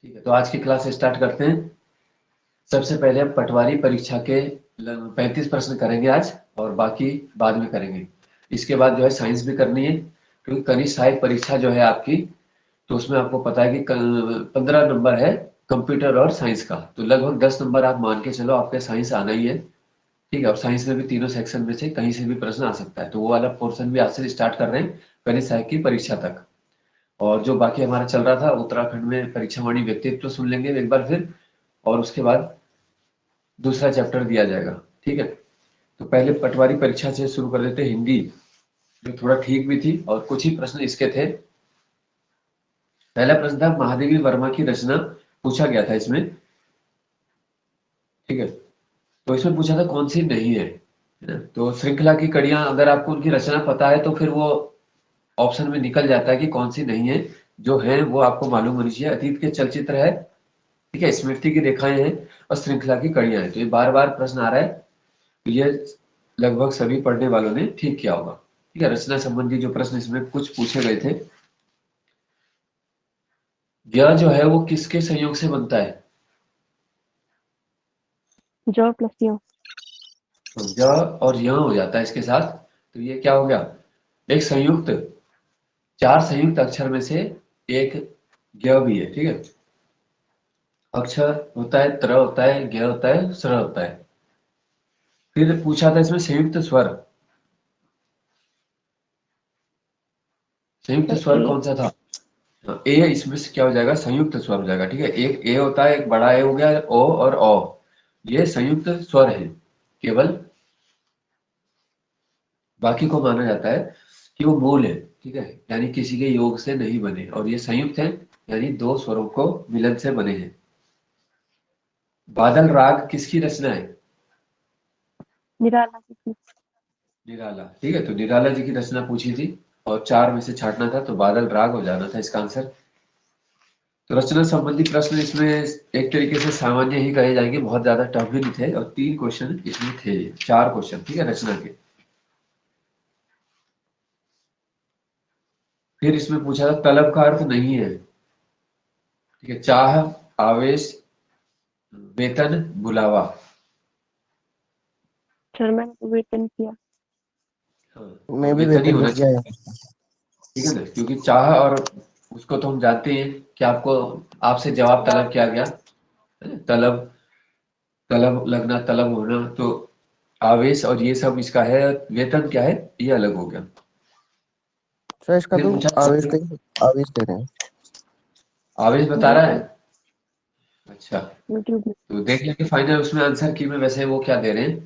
ठीक है, तो आज की क्लास स्टार्ट करते हैं। सबसे पहले हम पटवारी परीक्षा के 35 प्रश्न करेंगे आज, और बाकी बाद में करेंगे। इसके बाद जो है साइंस भी करनी है, क्योंकि कनिष्ठ सहायक परीक्षा जो है आपकी, तो उसमें आपको पता है कि 15 नंबर है कंप्यूटर और साइंस का, तो लगभग 10 नंबर आप मान के चलो आपके साइंस आना ही है। ठीक है, और साइंस में भी तीनों सेक्शन में से कहीं से भी प्रश्न आ सकता है, तो वो वाला पोर्शन भी आज से स्टार्ट कर रहे हैं कनिष्ठ सहायक की परीक्षा तक। और जो बाकी हमारा चल रहा था उत्तराखंड में परीक्षावाणी व्यक्तित्व सुन लेंगे एक बार फिर, और उसके बाद दूसरा चैप्टर दिया जाएगा। ठीक है, तो पहले पटवारी परीक्षा से शुरू कर देते हैं। हिंदी जो थोड़ा ठीक भी थी, और कुछ ही प्रश्न इसके थे। पहला प्रश्न था महादेवी वर्मा की रचना, पूछा गया था इसमें। ठीक है, तो इसमें पूछा था कौन सी नहीं है ना? तो श्रृंखला की कड़ियां, अगर आपको उनकी रचना पता है तो फिर वो ऑप्शन में निकल जाता है कि कौन सी नहीं है। जो है वो आपको मालूम होनी चाहिए। अतीत के चलचित्र है, ठीक है, स्मृति की रेखाएं हैं, और श्रृंखला की कड़ियां हैं। तो ये बार बार प्रश्न आ रहा है, तो ये लगभग सभी पढ़ने वालों ने ठीक किया होगा। ठीक है, रचना संबंधी जो प्रश्न इसमें कुछ पूछे गए थे। यह जो है वो किसके संयोग से बनता है? ज प्लस य। तो य और य हो जाता है इसके साथ, तो ये क्या हो गया? एक संयुक्त, 4 संयुक्त अक्षर में से एक य भी है। ठीक है, अक्षर होता है, त्र होता है, ज्ञ होता है, स्र होता है। फिर पूछा था इसमें संयुक्त स्वर, संयुक्त सर स्वर ए। कौन सा था? हाँ, ए इसमें से क्या हो जाएगा? संयुक्त स्वर हो जाएगा। ठीक है, एक ए होता है, एक बड़ा ए हो गया, ओ और औ, ये संयुक्त स्वर है केवल। बाकी को माना जाता है कि वो मूल है। ठीक है, यानी किसी के योग से नहीं बने, और ये संयुक्त है, यानी दो स्वरों को मिलन से बने हैं। बादल राग किसकी रचना है? निराला जी की। निराला। ठीक है, तो निराला जी की रचना पूछी थी, और 4 में से छांटना था, तो बादल राग हो जाना था इसका आंसर। तो रचना संबंधी प्रश्न इसमें एक तरीके से सामान्य ही कहे जाएंगे, बहुत ज्यादा टफ भी नहीं थे, और 3 क्वेश्चन इसमें थे, 4 क्वेश्चन। ठीक है, रचना के। फिर इसमें पूछा था तलब का अर्थ नहीं है। ठीक है, चाह, आवेश, वेतन, बुलावा। सर मैंने तो वेतन किया। हाँ, तो मैं भी वेतन ही वेतन होना किया चाहिए। है। ठीक है ना, क्योंकि चाह और उसको तो हम जानते हैं कि आपको, आपसे जवाब तलब किया गया है ना? तलब, तलब लगना, तलब होना, तो आवेश और ये सब इसका है। वेतन क्या है, ये अलग हो गया। सर इसका फिर तो पूछा आवेश दे रहे हैं। आवेश बता जी रहा है। सर। अच्छा, यूट्यूब में। तो देख लेंगे फाइनल उसमें आंसर की में वैसे वो क्या दे रहे हैं,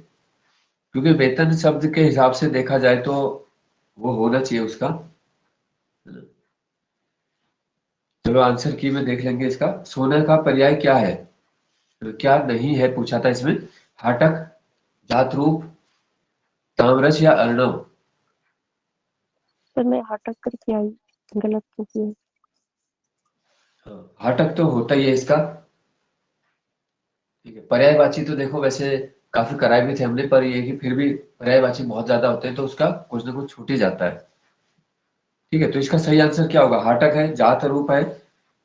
क्योंकि वेतन शब्द के हिसाब से देखा जाए तो वो होना चाहिए उसका। चलो आंसर की में देख लेंगे इसका। सोना का पर्याय क्या है? तो क्या नहीं है पूछा था इसमें? हाटक, जातरूप, ताम्रश या अर्णव। सर मैं हटक करके आई, गलत किसी है। हाँ, हाटक तो होता ही है इसका। ठीक है, पर्यायवाची तो देखो वैसे काफी कराए भी थे हमने, पर ये कि फिर भी पर्यायवाची बहुत ज्यादा होते हैं, तो उसका कुछ ना कुछ छूट ही जाता है। ठीक है, तो इसका सही आंसर क्या होगा? हाटक है, जात रूप है,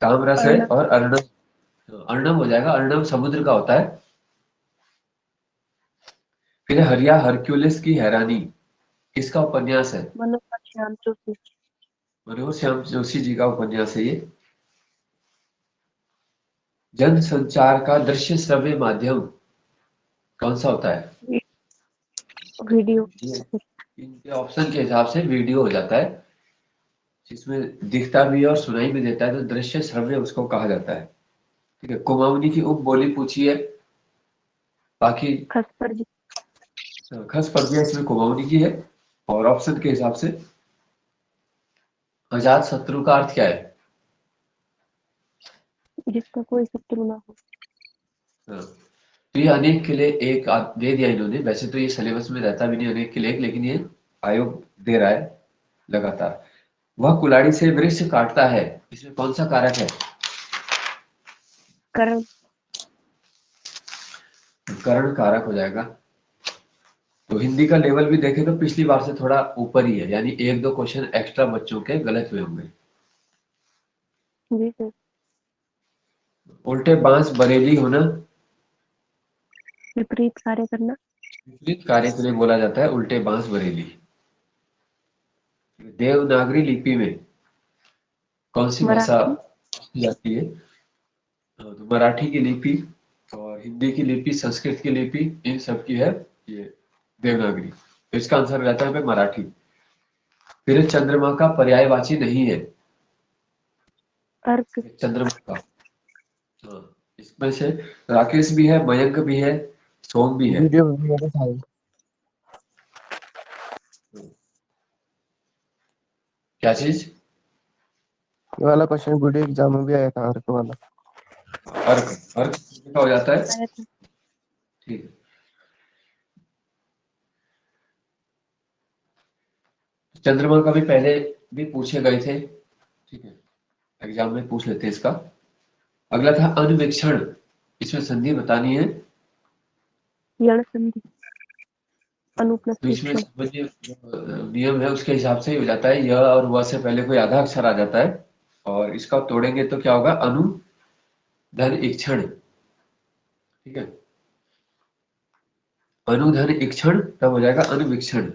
ताम्रस है, अर्णव। और अर्णव। अर्णव हो जाएगा, अर्णव समुद्र का होता है। फिर हरिया हरक्यूलिस की हैरानी, किसका उपन्यास है? मनोज श्याम जोशी। मनोहर श्याम जोशी जी का उपन्यास है ये। जन संचार का दृश्य श्रव्य माध्यम कौन सा होता है? वीडियो। ये इनके ऑप्शन के हिसाब से वीडियो हो जाता है, जिसमें दिखता भी है और सुनाई भी देता है, तो दृश्य श्रव्य उसको कहा जाता है। ठीक है, कुमाऊनी की उप बोली पूछी है। बाकी खसपर जी। खस पड़ती है इसमें कुमाऊनी की है। और ऑप्शन के हिसाब से अजात शत्रु का अर्थ क्या है? जिसका कोई शत्रु ना हो। हाँ, तो ये अनेक के लिए एक दे दिया इन्होंने। वैसे तो ये सिलेबस में रहता भी नहीं अनेक के लिए एक, लेकिन ये आयोग दे रहा है लगातार। वह कुल्हाड़ी से वृक्ष काटता है, इसमें कौन सा कारक है? करण। करण कारक हो जाएगा। तो हिंदी का लेवल भी देखें तो पिछली बार से थोड़ा ऊपर ही है, यानी 1-2 क्वेश्चन एक्स्ट्रा बच्चों के गलत हुए होंगे। जी सर। उल्टे बांस बरेली होना, विपरीत कार्य करना। विपरीत कार्य के लिए बोला जाता है उल्टे बांस बरेली। देवनागरी लिपि में कौन सी भाषा मराठी। की जाती है? तो मराठी की लिपि और हिंदी की लिपि, संस्कृत की लिपि, इन सब की है ये देवनागरी। तो इसका आंसर हो जाता है पे मराठी। फिर चंद्रमा का पर्यायवाची नहीं है, अर्क। चंद्रमा का। हाँ, इसमें से राकेश भी है, मयंक भी है, सोम भी है। वीडियो में मेरे था ये क्या चीज? वाला क्वेश्चन वीडियो एग्जाम में भी आया था अर्क वाला। अर्क, अर्क क्या हो जाता है? आया था। ठीक है। चंद्रमा का भी पहले भी पूछे गए थे, ठीक है, एग्जाम में पूछ लेते हैं इसका। अगला था अनुवीक्षण, इसमें संधि बतानी है। यण संधि। अनु प्लस तो इसमें वीक्षण। समझिए नियम है उसके हिसाब से ही हो जाता है। य और व से पहले कोई आधा अक्षर आ जाता है और इसका तोड़ेंगे तो क्या होगा? अनु धन इक्षण, ठीक है। अनुधन इक्षण तब हो जाएगा अनुवीक्षण।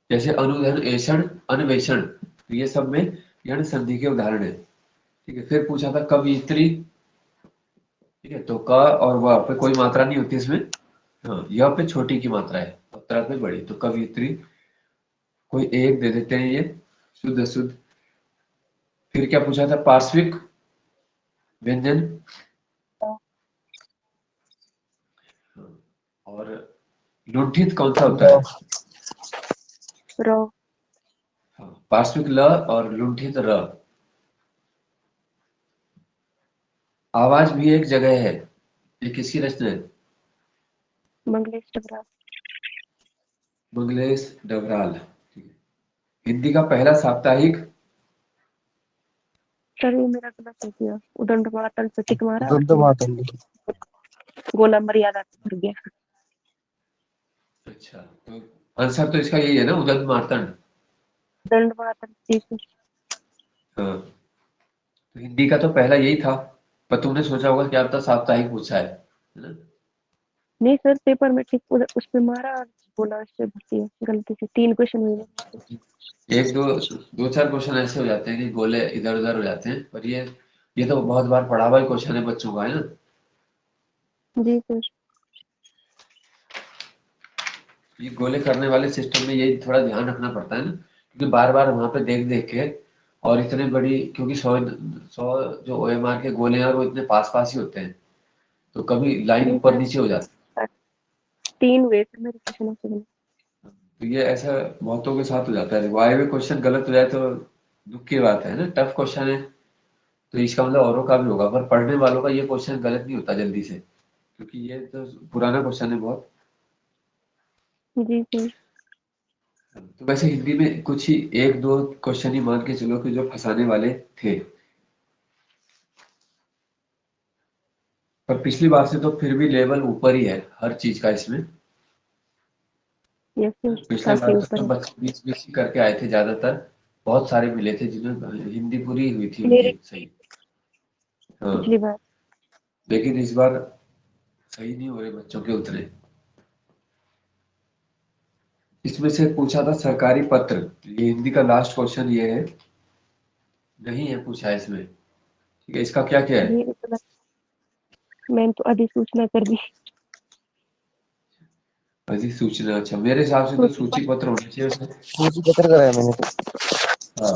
जैसे अनुधन ऐषण, अन्वेषण, तो ये सब में यण संधि के उदाहरण है, ठीक है। फिर पूछा था कवियत्री, ठीक है, तो क और व पे कोई मात्रा नहीं होती इसमें। हाँ, य पे छोटी की मात्रा है और त्र पे बड़ी, तो कवियत्री कोई एक दे देते हैं ये, शुद्ध शुद्ध। फिर क्या पूछा था? पार्श्विक व्यंजन और लुंठित कौन सा होता है? र। हाँ, पार्श्विक ल और लुंठित र। आवाज भी एक जगह है, ये किसकी रचना है? मंगलेश डबराल। मंगलेश डबराल, ठीक है। हिंदी का पहला साप्ताहिक? सर ये मेरा गलत हो गया। उदंड मातल पे टिक मारा और दुग्ध फिर मातंगी। गोला मर्यादा भर गया। अच्छा, तो आंसर तो इसका यही है ना, उदंत मार्तंड। दंड मातल जी सर। हाँ, तो हिंदी का तो पहला यही था, पर तुमने सोचा होगा क्या पता साप्ताहिक पूछा है ना? नहीं सर पेपर में टिक उधर उस पे मारा और बोला उससे भर दिया गलती से। 3 क्वेश्चन हुए। एक दो दो चार क्वेश्चन ऐसे हो जाते हैं कि गोले इधर उधर हो जाते हैं, पर ये तो बहुत बार पढ़ा हुआ क्वेश्चन है बच्चों का, है ना? जी सर। ये गोले करने वाले सिस्टम में ये थोड़ा ध्यान रखना पड़ता है ना, क्योंकि बार बार वहां पे देख देख के, और इतने बड़ी, क्योंकि 100 जो ओएमआर के गोले हैं और वो इतने पास पास ही होते हैं, तो कभी लाइन नहीं ऊपर सर नीचे हो जाती 3 हुए थे मेरे क्वेश्चन से। है। तो ये ऐसा बहुतों के साथ हो जाता है, आए हुए क्वेश्चन गलत हो जाए तो दुख की बात है ना। टफ क्वेश्चन है तो इसका मतलब औरों का भी होगा, पर पढ़ने वालों का ये क्वेश्चन गलत नहीं होता जल्दी से, क्योंकि ये तो पुराना क्वेश्चन है बहुत। जी सर। तो वैसे हिंदी में कुछ ही एक दो क्वेश्चन ही मान के चलो कि जो फंसाने वाले थे, पर पिछली बार से तो फिर भी लेवल ऊपर ही है हर चीज का इसमें। यस सर पिछले काफी बार तो ऊपर सब है। बच्चे बीच बीच ही करके आए थे ज्यादातर, बहुत सारे मिले थे जिन्हें हिंदी पूरी हुई थी मेरे उनकी सही। हाँ, पिछली बार। लेकिन इस बार सही नहीं हो रहे बच्चों के उतने। इसमें से पूछा था सरकारी पत्र, ये हिंदी का लास्ट क्वेश्चन ये है, नहीं है पूछा है इसमें, ठीक है। इसका क्या क्या है? ये गलत। मैंने तो अधिसूचना कर दी। अधिसूचना, अच्छा, मेरे हिसाब से तो सूची सूची पत्र होना चाहिए उसमें। सूची पत्र कराया मैंने तो। हाँ,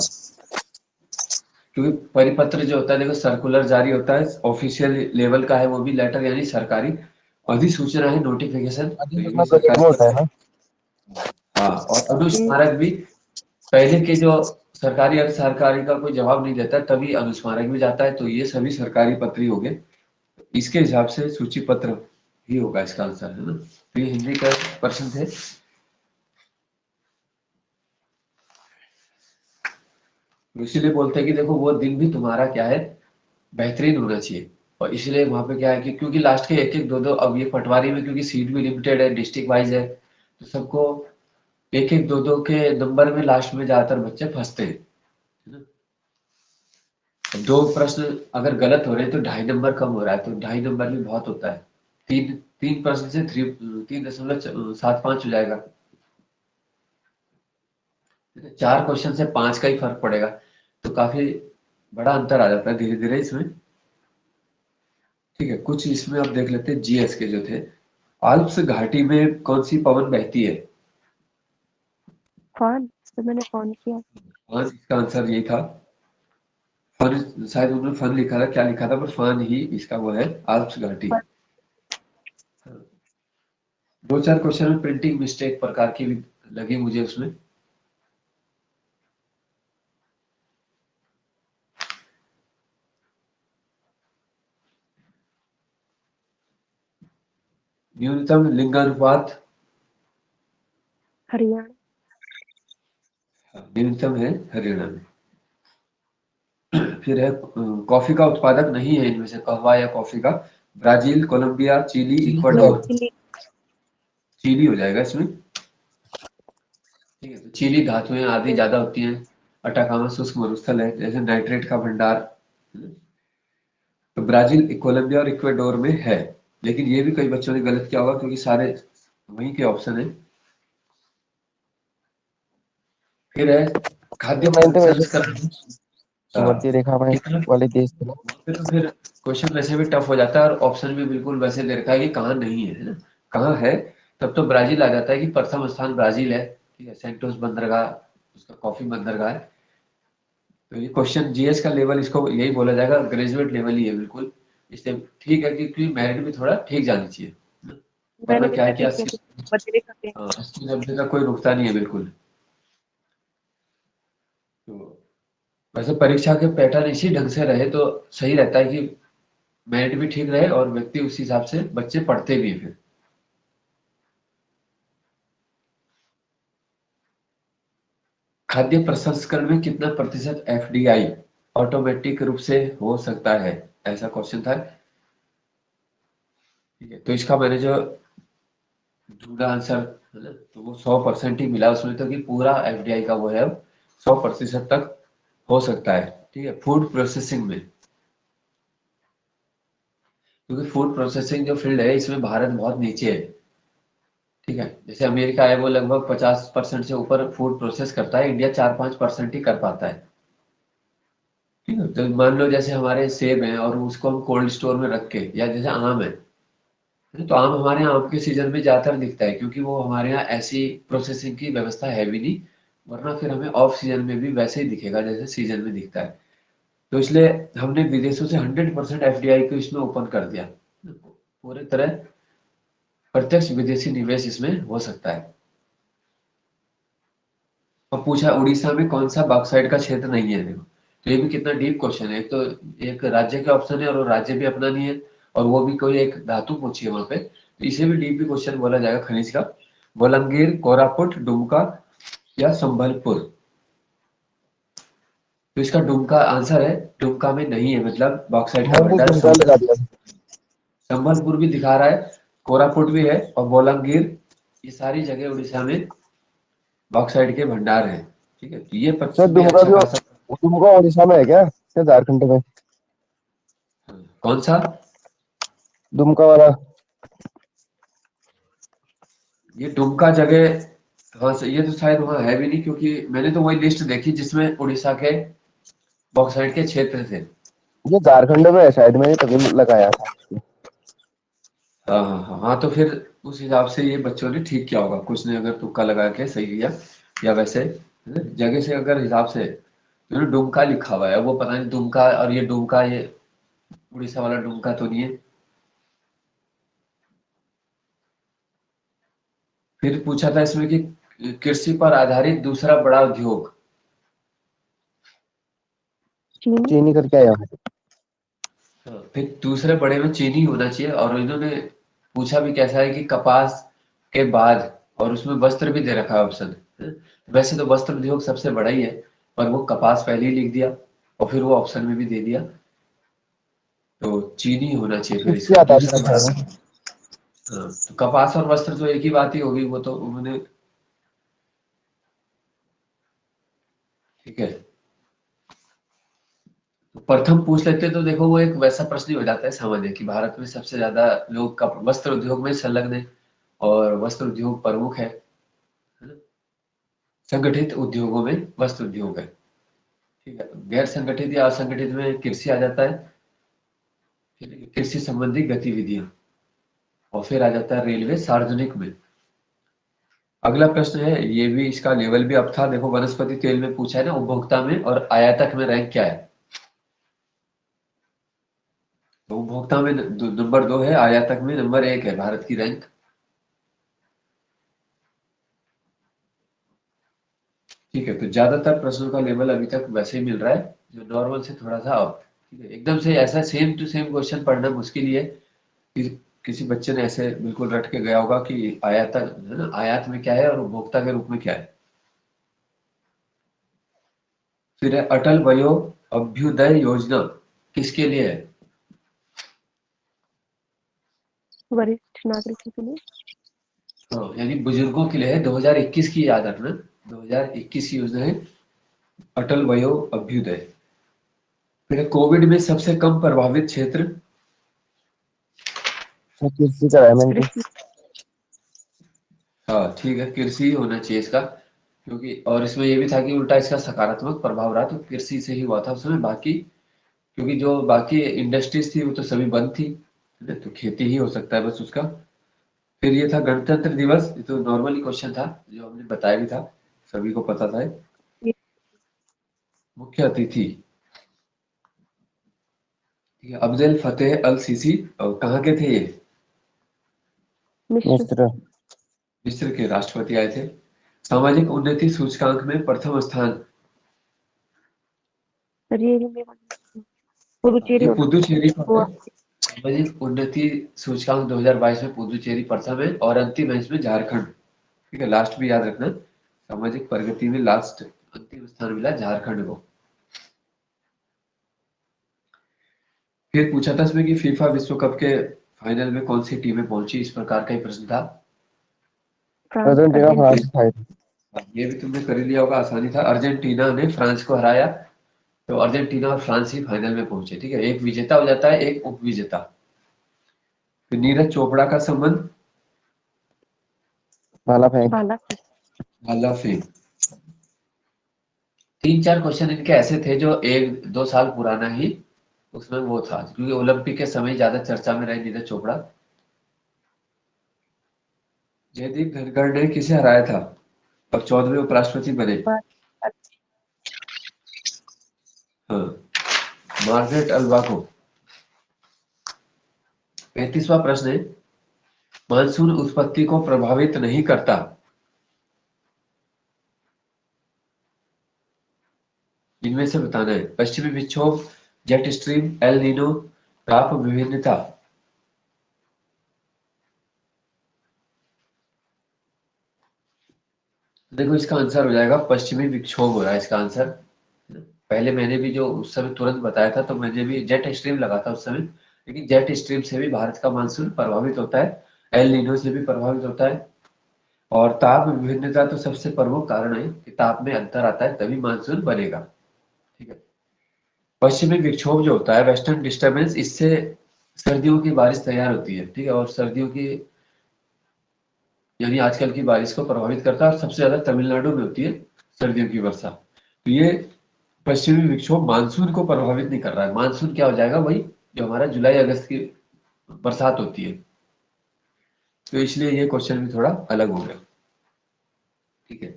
क्योंकि परिपत्र जो होता है, देखो सर्कुलर जारी होता है ऑफिशियल लेवल का है, वो भी लेटर यानी सरकारी। अधिसूचना है नोटिफिकेशन, तो ये भी अधिसूचना गजट सरकारी में होता है पत्र। ना। हाँ, और जी अनुस्मारक भी पहले के जो सरकारी अर्ध सरकारी का कोई जवाब नहीं देता तभी अनुस्मारक भी जाता है, तो ये सभी सरकारी पत्र ही हो गए। इसके हिसाब से सूची पत्र ही होगा इसका आंसर, है ना? तो ये हिंदी का प्रश्न थे। तो इसीलिए बोलते हैं कि देखो वो दिन भी तुम्हारा क्या है, बेहतरीन होना चाहिए। और इसलिए वहां पे क्या है कि क्योंकि लास्ट के एक एक दो दो, अब ये पटवारी में क्योंकि सीट भी लिमिटेड है, डिस्ट्रिक्ट वाइज है, तो सबको एक एक दो दो के नंबर में लास्ट में ज्यादातर बच्चे फंसते हैं, है ना? दो प्रश्न अगर गलत हो रहे हैं तो 2.5 नंबर कम हो रहा है, तो 2.5 नंबर भी बहुत होता है। तीन तीन प्रश्न से 3.75 हो जाएगा। 4 क्वेश्चन से 5 का ही फर्क पड़ेगा, तो काफी बड़ा अंतर आ जाता है धीरे धीरे इसमें। ठीक है, कुछ इसमें आप देख लेते हैं जीएस के जो थे। आल्प्स घाटी में कौन सी पवन बहती है? फोन तो मैंने फोन किया। हाँ, इसका आंसर यही था। फन, शायद उन्होंने फन लिखा था, क्या लिखा था, पर फन ही इसका वो है, आल्प्स घाटी। दो चार क्वेश्चन में प्रिंटिंग मिस्टेक प्रकार की भी लगी मुझे उसमें। न्यूनतम लिंगानुपात हरियाणा। न्यूनतम है हरियाणा में। फिर है कॉफी का उत्पादक नहीं है इनमें से कहवा या कॉफी का? Brazil, Colombia, Chile, Ecuador. Chile. Chile हो जाएगा इसमें। ठीक है, तो चिली धातुएं आदि ज्यादा होती हैं। अटाकामा शुष्क मरुस्थल है, जैसे नाइट्रेट का भंडार। तो ब्राजील, कोलंबिया और इक्वाडोर में है। लेकिन ये भी कई बच्चों ने गलत किया होगा, क्योंकि सारे वहीं के ऑप्शन है। फिर है खाद्य मैंने तो वैसे प्रसंस्करण। भूमध्य रेखा में कितना वाले देश थे ना। तो फिर क्वेश्चन वैसे भी टफ हो जाता है, और ऑप्शन भी बिल्कुल वैसे दे रखा है कि कहाँ नहीं है, है ना? कहाँ है? तब तो ब्राजील आ जाता है कि प्रथम स्थान ब्राजील है। ठीक है, सेंटोस बंदरगाह उसका कॉफी बंदरगाह है। तो ये क्वेश्चन जीएस का लेवल इसको यही बोला जाएगा, ग्रेजुएट लेवल ही है बिल्कुल। इसलिए ठीक है, क्योंकि मेरिट भी थोड़ा ठीक जानी चाहिए, है ना? वरना मैंने भी क्या है कि ठीक किया 80, थी, बदले का थे। 80 नब्बे का कोई रुकता नहीं है बिल्कुल। तो वैसे परीक्षा के पैटर्न इसी ढंग से रहे तो सही रहता है कि मेरिट भी ठीक रहे और व्यक्ति उस हिसाब से बच्चे पढ़ते भी हैं फिर। खाद्य प्रसंस्करण में कितना प्रतिशत एफडीआई ऑटोमेटिक रूप से हो सकता है? ऐसा क्वेश्चन था। ठीक है, तो इसका मैंने जो ढूंढा आंसर, है ना, तो वो 100% ही मिला उसमें, तो कि पूरा एफडीआई का वो है 100% तक हो सकता है। ठीक है, फूड प्रोसेसिंग में, क्योंकि फूड प्रोसेसिंग जो फील्ड है इसमें भारत बहुत नीचे है। ठीक है, जैसे अमेरिका है वो लगभग 50% से ऊपर फूड प्रोसेस करता है, इंडिया 4-5% ही कर पाता है। ठीक है, तो मान लो जैसे हमारे सेब हैं और उसको हम कोल्ड स्टोर में रख के, या जैसे आम है, तो आम हमारे यहाँ आम के सीजन में ज्यादातर दिखता है, क्योंकि वो हमारे यहाँ ऐसी प्रोसेसिंग की व्यवस्था है भी नहीं। वरना फिर हमें ऑफ सीजन में भी वैसे ही दिखेगा जैसे सीजन में दिखता है। तो इसलिए हमने विदेशों से 100% एफडीआई को इसमें ओपन कर दिया। पूरे तरह प्रत्यक्ष विदेशी निवेश इसमें हो सकता है। और पूछा उड़ीसा में कौन सा बॉक्साइट का क्षेत्र नहीं है, देखो तो ये भी कितना डीप क्वेश्चन है। एक तो एक राज्य के ऑप्शन है और वो राज्य भी अपना नहीं है, और वो भी कोई एक धातु पूछी है वहां पे, तो इसे भी डीप भी क्वेश्चन बोला जाएगा खनिज का। बोलांगीर, कोरापुट, डुमका या संबलपुर? तो इसका डुमका आंसर है, डुमका में नहीं है, मतलब बॉक्साइट का मैंने भी भंडार। दुमका लगा दिया। संबलपुर भी दिखा रहा है, कोरापुट भी है, और बोलांगीर, ये सारी जगह उड़ीसा में बॉक्साइट के भंडार है। ठीक है, तो ये सर पक्ष भी अच्छा खासा। दुमका उड़ीसा में है क्या, या झारखंड में? कौन सा? दुमका वाला। ये दुमका जगह, हाँ ये तो शायद वहाँ है भी नहीं, क्योंकि मैंने तो वही लिस्ट देखी जिसमें उड़ीसा के बॉक्साइट के क्षेत्र थे। ये झारखंड में है शायद, मैंने तभी लगाया था। हाँ हाँ हाँ हाँ, तो फिर उस हिसाब से ये बच्चों ने ठीक किया होगा, कुछ ने अगर तुक्का लगा के सही किया, या वैसे है ना, जगह से अगर हिसाब से तो डुमका लिखा हुआ है, वो पता नहीं दुमका, और ये डुमका ये उड़ीसा वाला डुमका तो नहीं है। फिर पूछा था इसमें कि कृषि पर आधारित दूसरा बड़ा उद्योग। चीनी। चीनी करके आया हूँ। हाँ, फिर दूसरे बड़े में चीनी होना चाहिए, और इन्होंने पूछा भी कैसा है कि कपास के बाद, और उसमें वस्त्र भी दे रखा है ऑप्शन। वैसे तो वस्त्र उद्योग सबसे बड़ा ही है, पर वो कपास पहले ही लिख दिया, और फिर वो ऑप्शन में भी दे दिया। तो चीनी होना चाहिए फिर किसके इसका आधारित दूसरा बड़ा। है? हाँ, तो कपास और वस्त्र तो एक ही बात ही होगी, वो तो उन्होंने। ठीक है, प्रथम पूछ लेते तो देखो वो एक वैसा प्रश्न ही हो जाता है सामान्य कि भारत में सबसे ज्यादा लोग का वस्त्र उद्योग में संलग्न है और वस्त्र उद्योग प्रमुख है ना? संगठित उद्योगों में वस्त्र उद्योग है, ठीक है। गैर संगठित या असंगठित में कृषि आ जाता है, फिर कृषि संबंधी गतिविधियां, और फिर आ जाता है रेलवे सार्वजनिक में। अगला प्रश्न है, ये भी इसका लेवल भी अब था, देखो वनस्पति तेल में पूछा है ना, उपभोक्ता में और आयातक में रैंक क्या है। तो उपभोक्ता में नंबर 2 है, आयातक में नंबर 1 है भारत की रैंक। ठीक है, तो ज्यादातर प्रश्नों का लेवल अभी तक वैसे ही मिल रहा है, जो नॉर्मल से थोड़ा सा अप। ठीक है, एकदम से ऐसा सेम टू सेम क्वेश्चन पढ़ना मुश्किल ही है कि किसी बच्चे ने ऐसे बिल्कुल रट के गया होगा कि आयातक है ना, आयात में क्या है और उपभोक्ता के रूप में क्या है। फिर है अटल वयो अभ्युदय योजना, किसके लिए है। वरिष्ठ नागरिकों के लिए। हाँ, यानी बुजुर्गों के लिए है, 2021 की याद रखना, 2021 की योजना है अटल वयो अभ्युदय। फिर है, कोविड में सबसे कम प्रभावित क्षेत्र। कृषि का एमएनटी। कृषि। हाँ ठीक है, कृषि होना चाहिए इसका, क्योंकि और इसमें ये भी था कि उल्टा इसका सकारात्मक प्रभाव रहा, तो कृषि से ही हुआ था उसमें। बाकी क्योंकि जो बाकी इंडस्ट्रीज थी वो तो सभी बंद थी, है ना, तो खेती ही हो सकता है बस उसका। फिर ये था गणतंत्र दिवस, ये तो नॉर्मली क्वेश्चन था जो हमने बताया भी था, सभी को पता था। मुख्य अतिथि, ठीक है, अब्देल फतेह अल सीसी, और कहाँ के थे ये। मिश्र। मिस्र। मिस्र के राष्ट्रपति आए थे। सामाजिक उन्नति सूचकांक में प्रथम स्थान, रियल में पुडुचेरी ये होना पुदुचेरी चाहिए। पर है। सामाजिक उन्नति सूचकांक 2022 में पुदुचेरी प्रथम है और अंतिम है इसमें झारखंड। ठीक है, लास्ट भी याद रखना, सामाजिक प्रगति में लास्ट अंतिम स्थान मिला झारखंड को। फिर पूछा था इसमें कि फीफा विश्व कप के फाइनल में कौन सी टीमें पहुंची, इस प्रकार का ही प्रश्न था। France Argentina Argentina. France final. ये भी तुमने कर ही लिया होगा, आसानी था, अर्जेंटीना ने फ्रांस को हराया, तो अर्जेंटीना और फ्रांस ही फाइनल में पहुंचे। ठीक है, एक विजेता हो जाता है, एक उप विजेता। फिर नीरज चोपड़ा का संबंध भाला फेंक। भाला फेंक। भाला फेंक। 3-4 क्वेश्चन इनके ऐसे थे जो 1-2 साल पुराना ही उसमें वो था, क्योंकि ओलंपिक के समय ज्यादा चर्चा में रहे नीरज चोपड़ा। जयदीप धनखड़ ने किसे हराया था और 14वें उपराष्ट्रपति बने। हाँ, मार्गरेट अल्वा को। 35वां प्रश्न है, मानसून उत्पत्ति को प्रभावित नहीं करता। इनमें से बताना है, पश्चिमी विक्षोभ, जेट स्ट्रीम, एल नीनो, ताप विभिन्नता। देखो इसका आंसर हो जाएगा पश्चिमी विक्षोभ हो रहा है इसका आंसर। पहले मैंने भी जो उस समय तुरंत बताया था, तो मैंने भी जेट स्ट्रीम लगा था उस समय, लेकिन जेट स्ट्रीम से भी भारत का मानसून प्रभावित होता है, एल नीनो से भी प्रभावित होता है, और ताप विभिन्नता तो सबसे प्रमुख कारण है कि ताप में अंतर आता है तभी मानसून बनेगा। ठीक है, पश्चिमी विक्षोभ जो होता है वेस्टर्न डिस्टर्बेंस, इससे सर्दियों की बारिश तैयार होती है। ठीक है, और सर्दियों की यानी आजकल की बारिश को प्रभावित करता है, और सबसे ज्यादा तमिलनाडु में होती है सर्दियों की वर्षा। तो ये पश्चिमी विक्षोभ मानसून को प्रभावित नहीं कर रहा है, मानसून क्या हो जाएगा, वही जो हमारा जुलाई अगस्त की बरसात होती है। तो इसलिए ये क्वेश्चन भी थोड़ा अलग हो गया। ठीक है,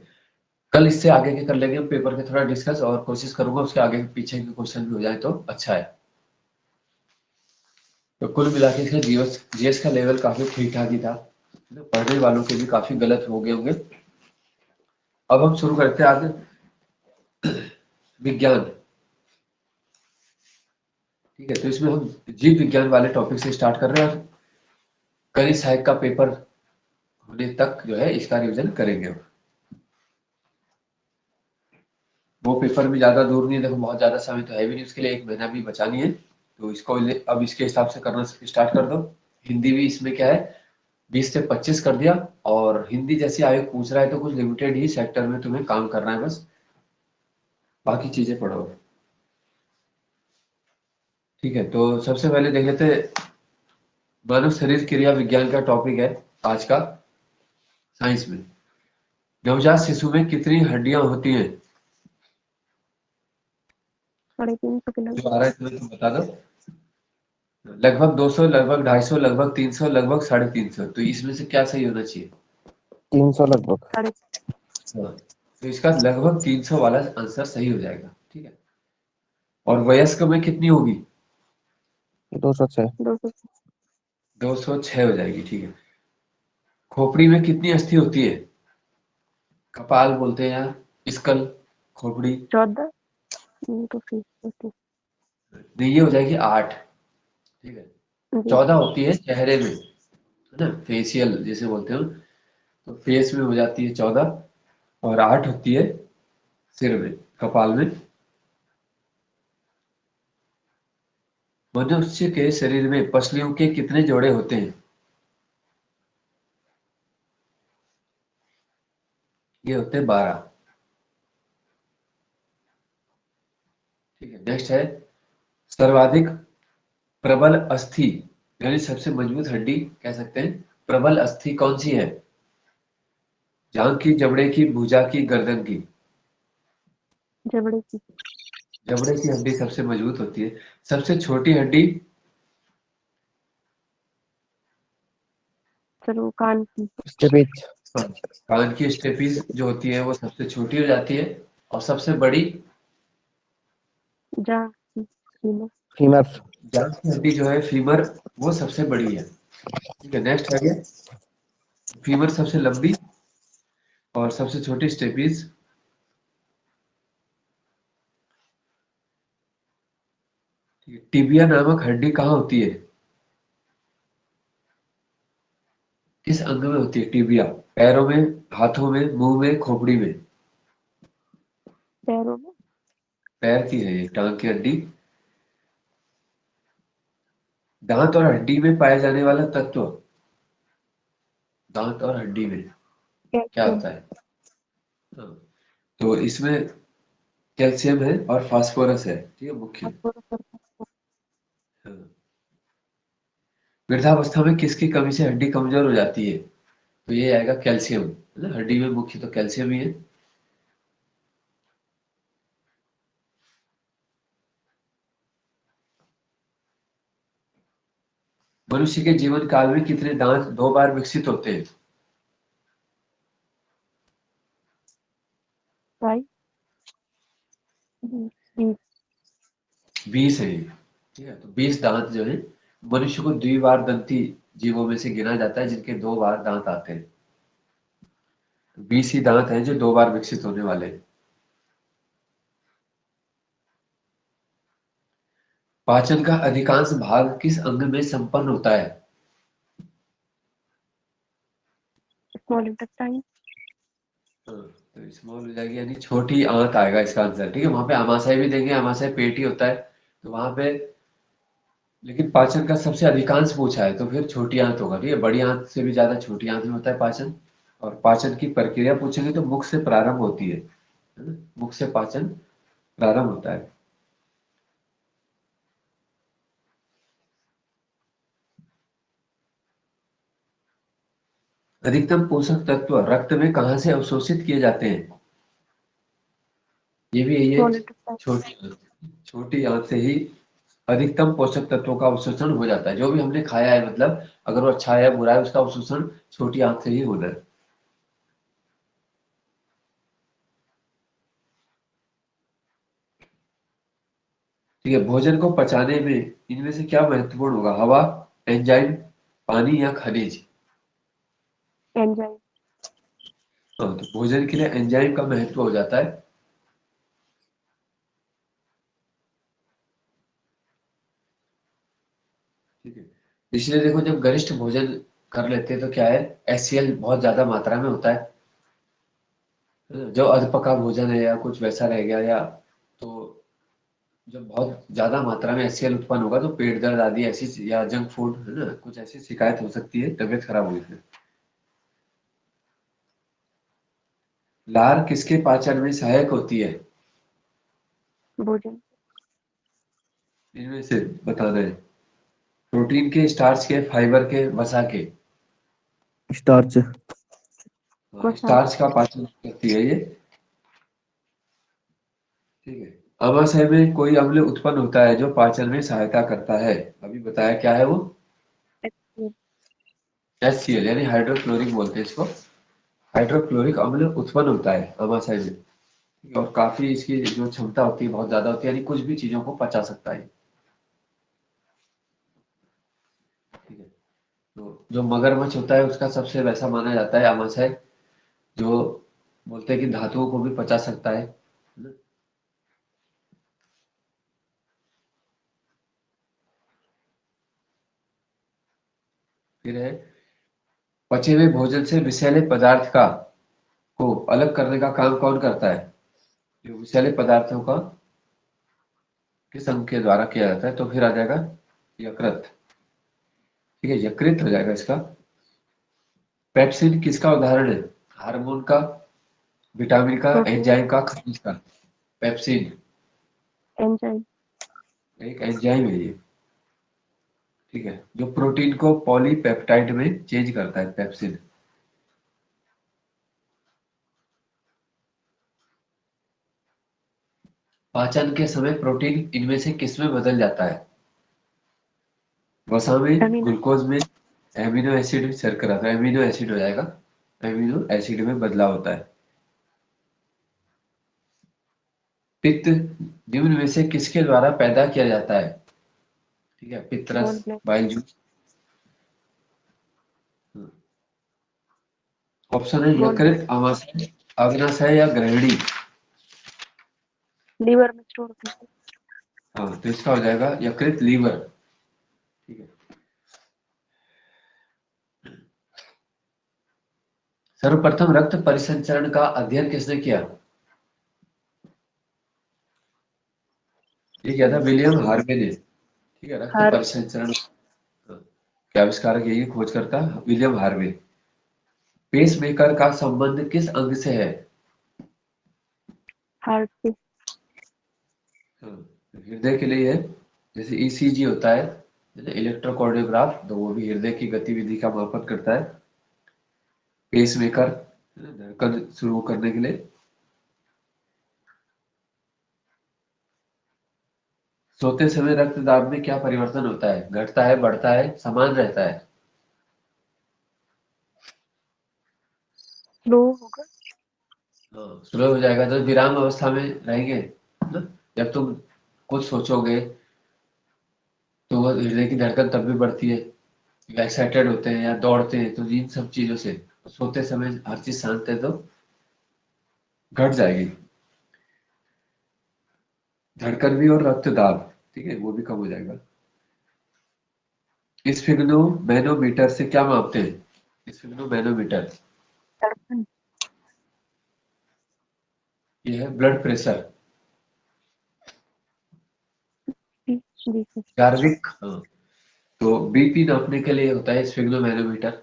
कल इससे आगे के कर लेंगे हम पेपर के थोड़ा डिस्कस, और कोशिश करूंगा उसके आगे पीछे के क्वेश्चन भी हो जाए तो अच्छा है। तो कुल मिला के इसका जीएस जीएस का लेवल काफी ठीक ठाक ही था, पढ़ने वालों के भी काफी गलत हो गए होंगे। अब हम शुरू करते हैं आगे विज्ञान। ठीक है, तो इसमें हम जीव विज्ञान वाले टॉपिक से स्टार्ट कर रहे हैं, और कई सहायक का पेपर होने तक जो है इसका रिवीजन करेंगे। वो पेपर भी ज्यादा दूर नहीं है, देखो बहुत ज्यादा समय तो है भी नहीं, उसके लिए 1 महीना भी बचानी है, तो इसको अब इसके हिसाब से करना स्टार्ट कर दो। हिंदी भी इसमें क्या है 20 से 25 कर दिया, और हिंदी जैसे आयोग पूछ रहा है तो कुछ लिमिटेड ही सेक्टर में तुम्हें काम करना है बस, बाकी चीजें पढ़ो। ठीक है, तो सबसे पहले देख लेते हैं, मानव शरीर क्रिया विज्ञान का टॉपिक है आज का साइंस में। नवजात शिशु में कितनी हड्डियां होती हैं? 350 के जो लगभग। आ रहा है तुम्हें तुम बता दो। लगभग 200, लगभग 250, लगभग 300, लगभग 350। तो इसमें से क्या सही होना चाहिए? 300 लगभग। साढ़े हाँ, तो इसका लगभग 300 वाला आंसर सही हो जाएगा। ठीक है, और वयस्क में कितनी होगी? 206। 200। 206 हो जाएगी। ठीक है, खोपड़ी में कितनी अस्थि होती है? कपाल बोलते हैं या स्कल, खोपड़ी। 14। तो फिर ओके। नहीं, ये हो जाएगी 8। ठीक है, जी। 14 होती है चेहरे में, है ना, फेशियल जैसे बोलते हो, तो फेस में हो जाती है 14, और 8 होती है सिर में, कपाल में। मनुष्य के शरीर में पसलियों के कितने जोड़े होते हैं? ये होते हैं 12। ठीक है, नेक्स्ट है, सर्वाधिक प्रबल अस्थि, यानी सबसे मजबूत हड्डी कह सकते हैं, प्रबल अस्थि कौन सी है? जांघ की, जबड़े की, भुजा की, गर्दन की? जबड़े की। जबड़े की हड्डी सबसे मजबूत होती है। सबसे छोटी हड्डी? सर वो कान की। स्टेपिच। हाँ, कान की स्टेपीज जो होती है वो सबसे छोटी हो जाती है, और सबसे बड़ी? जा की कीमत। फीमर। जांघ की हड्डी जो है, फीमर, वो सबसे बड़ी है। ठीक है, नेक्स्ट है, फीमर सबसे लंबी, और सबसे छोटी स्टेपीज। ठीक है, टिबिया नामक हड्डी कहाँ होती है? किस अंग में होती है टिबिया? पैरों में, हाथों में, मुंह में, खोपड़ी में? पैरों में। पैर की है ये टांग की हड्डी। दांत और हड्डी में पाए जाने वाला तत्व? दांत और हड्डी में क्या कैल्शियम। होता है? हाँ, तो इसमें कैल्शियम है और फास्फोरस है, ठीक है, मुख्य। फॉस्फोरस। हाँ। वृद्धावस्था में किसकी कमी से हड्डी कमजोर हो जाती है? तो ये आएगा कैल्शियम, है ना, हड्डी में मुख्य तो कैल्शियम ही है। मनुष्य के जीवन काल में कितने दांत 2 बार विकसित होते हैं? राइट। 20। 20 है ये। ठीक है, तो 20 दांत जो है, मनुष्य को द्विबारदंती जीवों में से गिना जाता है जिनके 2 बार दांत आते हैं। तो 20 ही दांत हैं जो 2 बार विकसित होने वाले हैं। पाचन का अधिकांश भाग किस अंग में संपन्न होता है? Small intestine. हाँ, तो स्मॉल हो जाएगी, यानी छोटी आंत आएगा इसका आंसर। ठीक है, वहां पे आमाशय भी देंगे, आमाशय पेट ही होता है, तो वहां पे, लेकिन पाचन का सबसे अधिकांश पूछा है तो फिर छोटी आंत होगा। ठीक है, बड़ी आंत से भी ज्यादा छोटी आंत में होता है पाचन। और पाचन की प्रक्रिया पूछेंगे तो मुख से प्रारंभ होती है ना? मुख से पाचन प्रारंभ होता है। अधिकतम पोषक तत्व रक्त में कहाँ से अवशोषित किए जाते हैं? ये भी यही है, स्मॉल इंटेस्टाइन। छोटी आंत से ही अधिकतम पोषक तत्वों का अवशोषण हो जाता है। जो भी हमने खाया है, मतलब अगर वो अच्छा है या बुरा है, उसका अवशोषण छोटी आंत से ही होना है। ठीक है, भोजन को पचाने में इनमें से क्या महत्वपूर्ण होगा? हवा, एंजाइम, पानी या खनिज? एंजाइम। हाँ, तो भोजन के लिए एंजाइम का महत्व हो जाता है। ठीक है, इसलिए देखो, जब गरिष्ठ भोजन कर लेते हैं तो क्या है, HCl बहुत ज्यादा मात्रा में होता है। जो अधपका भोजन है या कुछ वैसा रह गया, या तो जब बहुत ज्यादा मात्रा में HCl उत्पन्न होगा तो पेट दर्द आदि ऐसी, या जंक फूड, है ना, कुछ ऐसी शिकायत हो सकती है, तबीयत खराब हुई फिर। लार किसके पाचन में सहायक होती है? भोजन। इनमें से बताना है। प्रोटीन के, स्टार्च के, फाइबर के, वसा के। स्टार्च। वसा। स्टार्च का पाचन करती है ये। ठीक है। अमाशय में कोई अम्ल उत्पन्न होता है जो पाचन में सहायता करता है। अभी बताया क्या है वो? HCl। HCl यानी हाइड्रोक्लोरिक बोलते हैं इसको। हाइड्रोक्लोरिक अम्ल उत्पन्न होता है अमाशय में। और काफी इसकी जो क्षमता होती है बहुत ज्यादा होती है, यानी कुछ भी चीजों को पचा सकता है। ठीक है। तो जो मगरमच्छ होता है उसका सबसे वैसा माना जाता है अमाशय, जो बोलते हैं कि धातुओं को भी पचा सकता है ना? फिर है, पचे हुए भोजन से विषैले पदार्थ का को अलग करने का काम कौन करता है? जो विषैले पदार्थों का किस अंग के द्वारा किया जाता है? तो फिर आ जाएगा यकृत। ठीक है, यकृत हो जाएगा इसका। पेप्सिन किसका उदाहरण है? हार्मोन का, विटामिन का, प्रोटीन। एंजाइम का, खनिज का? Pepsin enzyme. एक एंजाइम है ये। ठीक है, जो प्रोटीन को पॉलीपेप्टाइड में चेंज करता है, पेप्सिन। पाचन के समय प्रोटीन इनमें से किस में बदल जाता है? वसा में, अमीनो। ग्लूकोज में, एमिनो एसिड, शर्करा। तो एमिनो एसिड हो जाएगा। एमिनो एसिड में बदलाव होता है। पित्त निम्न में से किसके द्वारा पैदा किया जाता है? ठीक है, पित्तरस, gall bladder. Bile juice. Option है गॉल यकृत, ब्लैडर। आमाशय, अग्नाशय या ग्रहणी। लीवर में स्टोर होते हैं। हाँ, तो इसका हो जाएगा यकृत, लीवर। ठीक है। सर्वप्रथम रक्त परिसंचरण का अध्ययन किसने किया? ये किया था विलियम हार्वे ने। ठीक है, रक्त हार्ट। परिसंचरण के आविष्कारक यही खोजकर्ता विलियम हार्वे। पेसमेकर का संबंध किस अंग से है? हार्ट से। हाँ, हृदय के लिए है। जैसे ईसीजी होता है, जैसे इलेक्ट्रोकार्डियोग्राफ, तो वो भी हृदय की गतिविधि का मापन करता है। पेसमेकर धड़कन शुरू करने के लिए। सोते समय रक्त दाब में क्या परिवर्तन होता है? घटता है, बढ़ता है, समान रहता है? स्लो होगा। हाँ, स्लो हो जाएगा तो विराम अवस्था में रहेंगे ना। जब तुम कुछ सोचोगे तो वो हृदय की धड़कन तब भी बढ़ती है, एक्साइटेड होते हैं या दौड़ते हैं, तो इन सब चीजों से सोते समय हर चीज शांत है तो घट जाएगी धड़कन भी, और रक्तदाब। ठीक है, वो भी कम हो जाएगा। स्फिग्नो मैनोमीटर से क्या मापते हैं? स्फिग्नो मैनोमीटर धड़कन। ये है ब्लड प्रेशर। जी जी सर। गार्विक, हाँ। तो बीपी नापने के लिए होता है स्फिग्नो मैनोमीटर।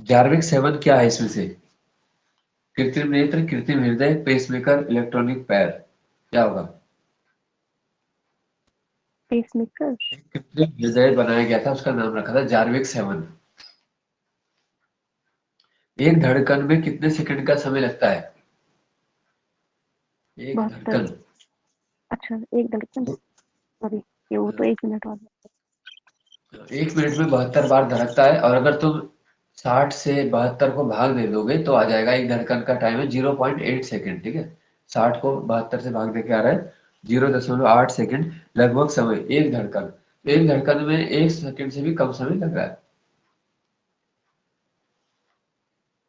जार्विक 7 क्या है इसमें से? कृत्रिम नेत्र, कृत्रिम हृदय, पेसमेकर, इलेक्ट्रॉनिक पैर। क्या होगा? पेसमेकर। कृत्रिम हृदय बनाया गया था, उसका नाम रखा था जार्विक 7। एक धड़कन में कितने सेकंड का समय लगता है? एक 72। धड़कन। अच्छा एक धड़कन। सॉरी, ये वो तो 1 मिनट वाला। 1 मिनट में 72 बार धड़कता है, और अगर तुम 60 से 72 को भाग दे दोगे तो आ जाएगा, एक धड़कन का टाइम है 0.8 सेकेंड। ठीक है, 60 को 72 से भाग दे के आ रहा है 0.8 सेकेंड लगभग समय, एक धड़कन। एक धड़कन में 1 सेकेंड से भी कम समय लग रहा है।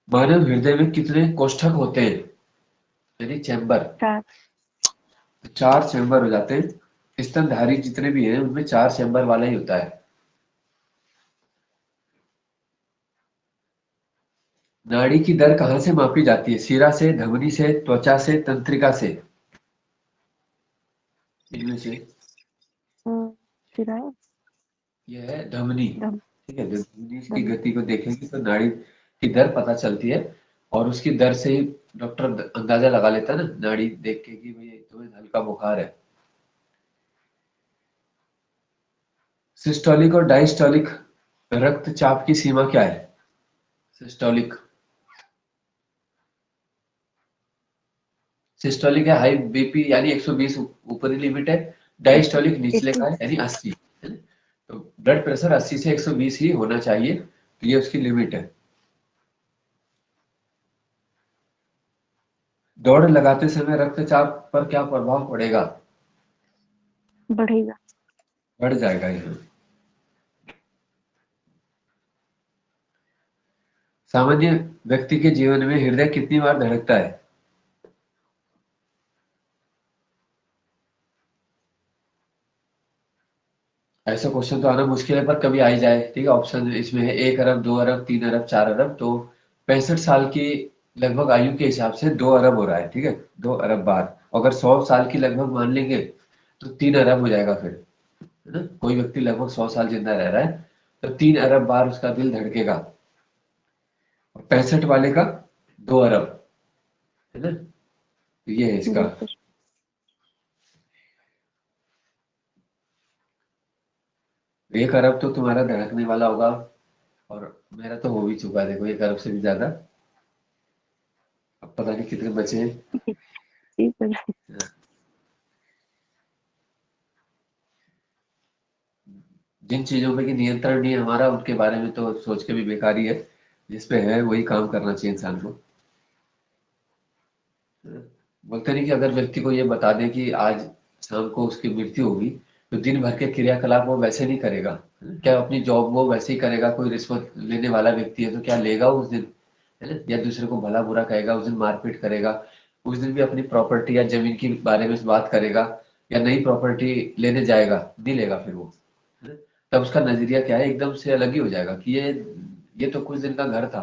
मानव हृदय में कितने कोष्ठक होते हैं, यानी चैम्बर? 4। 4 चैम्बर हो जाते हैं। स्तनधारी जितने भी हैं उनमें 4 चैम्बर वाला ही होता है। नाड़ी की दर कहाँ से मापी जाती है? शिरा से, धमनी से, त्वचा से, तंत्रिका से? इनमें से सिराए। यह है धमनी। दम। ठीक है, जब धमनी की दम। गति को देखेंगे तो नाड़ी की दर पता चलती है, और उसकी दर से ही डॉक्टर अंदाजा लगा लेता है ना, नाड़ी देख के कि भाई तुम्हें हल्का बुखार है। सिस्टोलिक और डायस्टोलिक रक्तचाप की सीमा क्या है? सिस्टोलिक सिस्टोलिक है हाई बीपी यानी 120 ऊपरी लिमिट है, डायस्टोलिक निचले 80 का है यानी 80 है ना? तो ब्लड प्रेशर 80 से 120 ही होना चाहिए, तो ये उसकी लिमिट है। दौड़ लगाते समय रक्तचाप पर क्या प्रभाव पड़ेगा? बढ़ेगा। बढ़ जाएगा यहाँ। सामान्य व्यक्ति के जीवन में हृदय कितनी बार धड़कता है? ऐसा क्वेश्चन तो आना मुश्किल है पर कभी आ ही जाए। ठीक है, ऑप्शन इसमें है 1 अरब, 2 अरब, 3 अरब, 4 अरब। तो 65 साल की लगभग आयु के हिसाब से 2 अरब हो रहा है। ठीक है, 2 अरब बार। अगर 100 साल की लगभग मान लेंगे तो 3 अरब हो जाएगा फिर, है ना? कोई व्यक्ति लगभग 100 साल जिंदा रह रहा है तो 3 अरब बार उसका दिल धड़केगा। और 65 वाले का 2 अरब, है ना? तो ये है इसका। जी सर। 1 अरब तो तुम्हारा धड़कने वाला होगा और मेरा तो हो भी चुका है, देखो 1 अरब से भी ज्यादा। अब पता नहीं कितने बचे हैं। जी सर। जिन चीजों पे कि नियंत्रण नहीं है हमारा, उनके बारे में तो सोच के भी बेकारी है। जिस पे है वही काम करना चाहिए इंसान को। बोलते नहीं कि अगर व्यक्ति को ये बता दें कि आज शाम को उसकी मृत्यु होगी तो दिन भर के क्रियाकलाप वो वैसे नहीं करेगा, क्या अपनी जॉब वो वैसे ही करेगा? कोई रिश्वत लेने वाला व्यक्ति है तो क्या लेगा उस दिन, है ना? या दूसरे को भला बुरा कहेगा, उस दिन मारपीट करेगा, उस दिन भी अपनी प्रॉपर्टी या जमीन के बारे में बात करेगा, या नई प्रॉपर्टी लेने जाएगा, नहीं लेगा फिर वो, है ना? तब उसका नजरिया क्या है, एकदम से अलग ही हो जाएगा कि ये तो कुछ दिन का घर था।